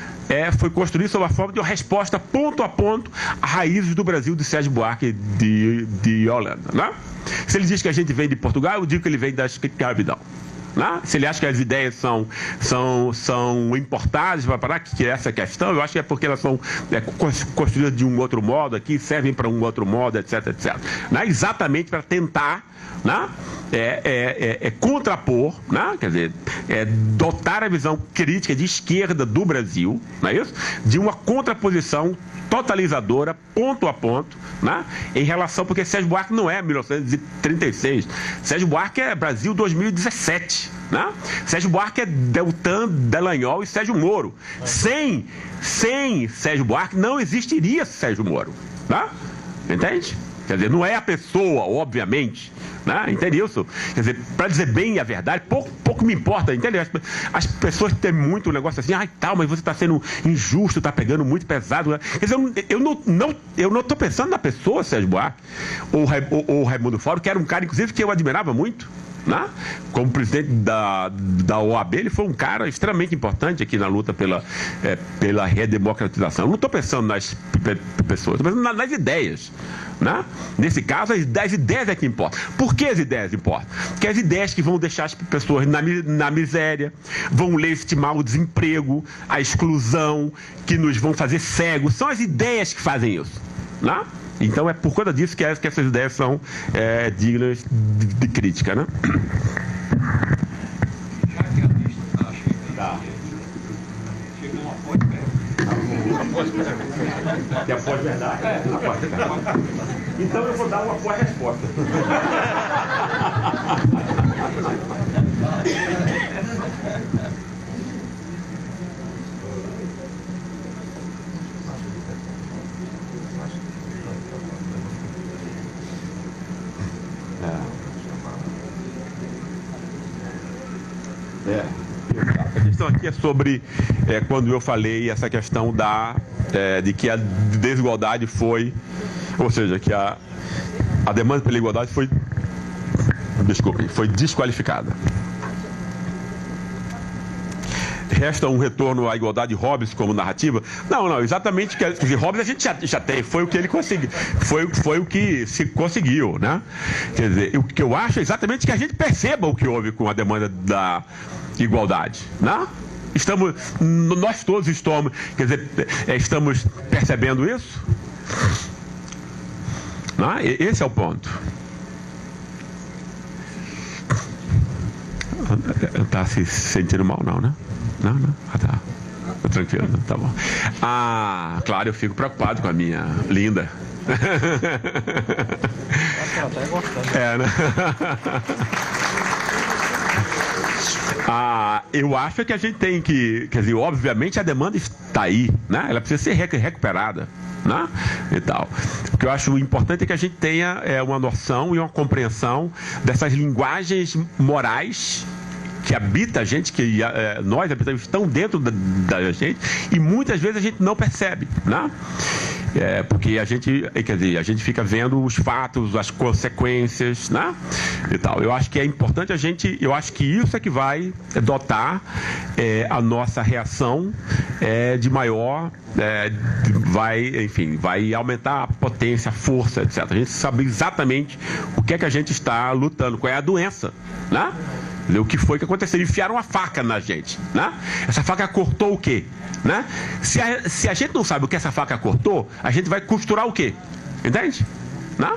foi construído sob a forma de uma resposta ponto a ponto a raízes do Brasil de Sérgio Buarque de Holanda, né? Se ele diz que a gente vem de Portugal, eu digo que ele vem da escravidão, né? Se ele acha que as ideias são importadas para que essa questão, eu acho que é porque elas são construídas de um outro modo aqui, servem para um outro modo, etc, etc. Né? Exatamente para tentar, né? Contrapor, né? Quer dizer, dotar a visão crítica de esquerda do Brasil, não é isso? De uma contraposição totalizadora, ponto a ponto, né? Em relação, porque Sérgio Buarque não é 1936, Sérgio Buarque é Brasil 2017, né? Sérgio Buarque é Deltan Dallagnol e Sérgio Moro. Sem Sérgio Buarque não existiria Sérgio Moro, né? Entende? Quer dizer, não é a pessoa, obviamente, né? Entende isso? Quer dizer, para dizer bem a verdade, pouco me importa, entende? As pessoas têm muito negócio assim, mas você está sendo injusto, está pegando muito pesado, né? Quer dizer, eu não estou pensando na pessoa, Sérgio Buarque, ou Raimundo Fauro, que era um cara, inclusive, que eu admirava muito, né? Como presidente da OAB, ele foi um cara extremamente importante aqui na luta pela redemocratização. Eu não estou pensando nas pessoas, estou pensando nas ideias, né? Nesse caso, as ideias é que importam. Por que as ideias importam? Porque as ideias que vão deixar as pessoas na miséria, vão legitimar o desemprego, a exclusão, que nos vão fazer cegos, são as ideias que fazem isso, né? Então é por conta disso que essas ideias são dignas de crítica, né? Que é pós-verdade. Então eu vou dar uma pós-resposta. A questão aqui é sobre quando eu falei essa questão de que a desigualdade foi, ou seja, que a demanda pela igualdade foi desqualificada. Resta um retorno à igualdade de Hobbes como narrativa? Não, exatamente. Quer dizer, Hobbes a gente já tem, foi o que ele conseguiu, foi o que se conseguiu, né? Quer dizer, o que eu acho é exatamente que a gente perceba o que houve com a demanda da igualdade, né? Nós todos estamos, quer dizer, estamos percebendo isso, né? Esse é o ponto. Está se sentindo mal, não, né? Não. Tá. Tô tranquilo, tá bom. Claro, eu fico preocupado com a minha linda. Ela tá gostando. Né? Eu acho que a gente tem que, quer dizer, obviamente a demanda está aí, né? Ela precisa ser recuperada, né? E tal. O que eu acho importante é que a gente tenha uma noção e uma compreensão dessas linguagens morais que habita a gente, que nós habitamos, estão dentro da gente, e muitas vezes a gente não percebe, né? Porque a gente fica vendo os fatos, as consequências, né? E tal. Eu acho que é importante eu acho que isso é que vai dotar a nossa reação de maior, vai aumentar a potência, a força, etc. A gente sabe exatamente o que é que a gente está lutando, qual é a doença, né? O que foi que aconteceu? Enfiaram uma faca na gente, né? Essa faca cortou o quê? Né? Se a gente não sabe o que essa faca cortou, a gente vai costurar o quê? Entende? Não?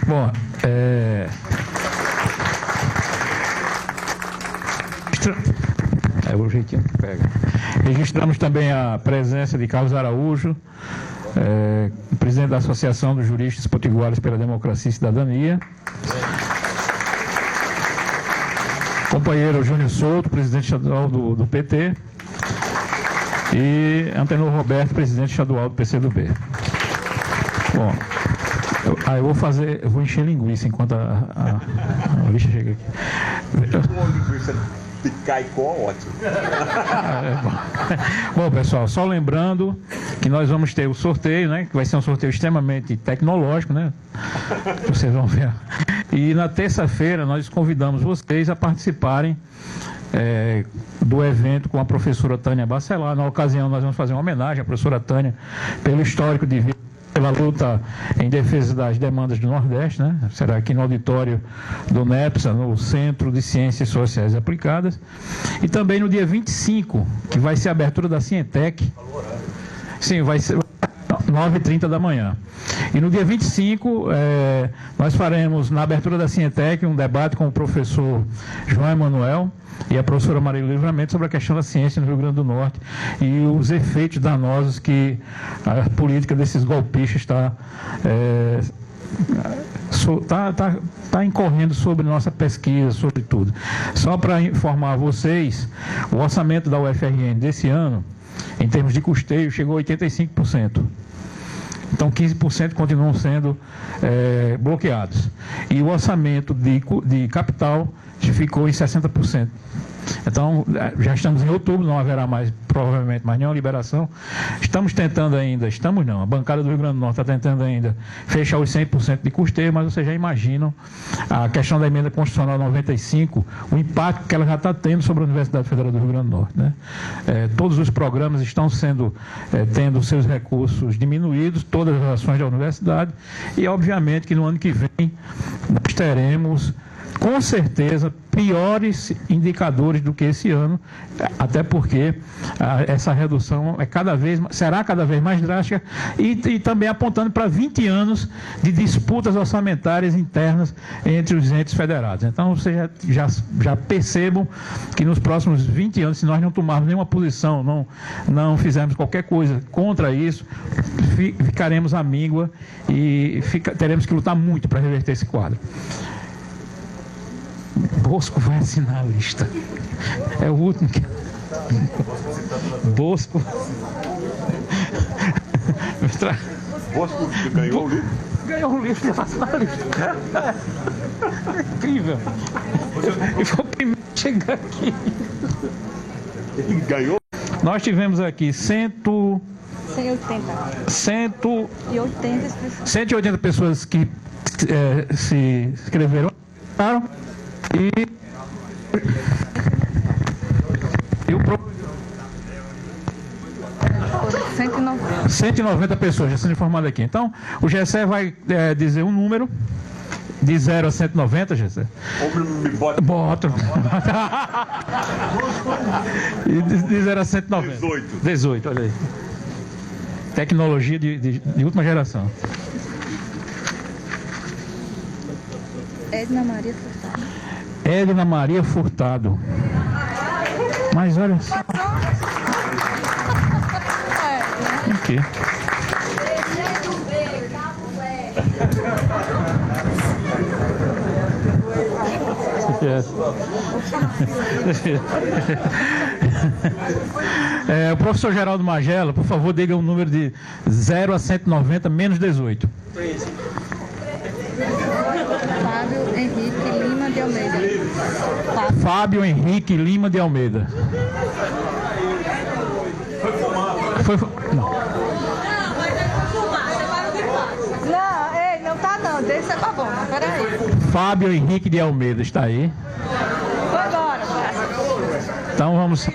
Bom, o jeitinho que pega. Registramos também a presença de Carlos Araújo, presidente da Associação dos Juristas Potiguares pela Democracia e Cidadania. Companheiro Júnior Souto, presidente estadual do PT. E Antenor Roberto, presidente estadual do PCdoB. Bom, eu vou encher linguiça enquanto a lista chega aqui. Caicó, ótimo. Bom, pessoal, só lembrando que nós vamos ter o sorteio, né? Que vai ser um sorteio extremamente tecnológico, né? Vocês vão ver. E na terça-feira nós convidamos vocês a participarem do evento com a professora Tânia Bacelar. Na ocasião nós vamos fazer uma homenagem à professora Tânia pelo histórico de vida, pela luta em defesa das demandas do Nordeste, né? Será aqui no auditório do NEPSA, no Centro de Ciências Sociais Aplicadas. E também no dia 25, que vai ser a abertura da Cientec. Sim, vai ser 9h30 da manhã. E no dia 25, nós faremos, na abertura da Cientec, um debate com o professor João Emanuel e a professora Maria Livramento sobre a questão da ciência no Rio Grande do Norte e os efeitos danosos que a política desses golpistas está incorrendo sobre nossa pesquisa, sobre tudo. Só para informar vocês, o orçamento da UFRN desse ano, em termos de custeio, chegou a 85%. Então, 15% continuam sendo bloqueados. E o orçamento de capital ficou em 60%. Então, já estamos em outubro, não haverá mais, provavelmente, mais nenhuma liberação. Estamos tentando ainda, a bancada do Rio Grande do Norte está tentando ainda fechar os 100% de custeio, mas vocês já imaginam a questão da emenda constitucional 95, o impacto que ela já está tendo sobre a Universidade Federal do Rio Grande do Norte, né? Todos os programas estão tendo seus recursos diminuídos, todas as ações da universidade, e obviamente que no ano que vem nós teremos, com certeza, piores indicadores do que esse ano, até porque essa redução será cada vez mais drástica e também apontando para 20 anos de disputas orçamentárias internas entre os entes federados. Então, vocês já percebam que nos próximos 20 anos, se nós não tomarmos nenhuma posição, não fizermos qualquer coisa contra isso, ficaremos à míngua e teremos que lutar muito para reverter esse quadro. Bosco vai assinar a lista. É o último que... Bosco ganhou o livro? Ganhou o livro, vai assinar a lista. Incrível. E foi o primeiro a chegar aqui. Ele ganhou? Nós tivemos aqui 180 pessoas que se inscreveram e o 190 pessoas já sendo informadas aqui. Então, o GSE vai dizer um número de 0 a 190, GSE. Bota. E de 0 a 190. 18, olha aí. Tecnologia de última geração. Edna Maria Furtado. Mas olha só. Aqui. O professor Geraldo Magela, por favor, diga um número de 0 a 190 menos 18. Fábio Henrique Lima de Almeida. Fábio Henrique Lima de Almeida. Não. Não tá não, deixa pra bom, peraí. Fábio Henrique de Almeida, está aí? Foi embora, então vamos.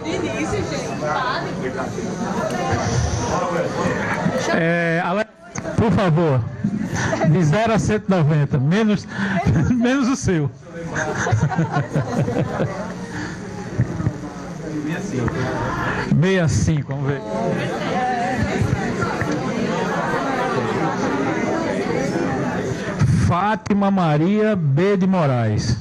Por favor, de 0 a 190, menos o seu. 65, vamos ver. Fátima Maria B. de Moraes.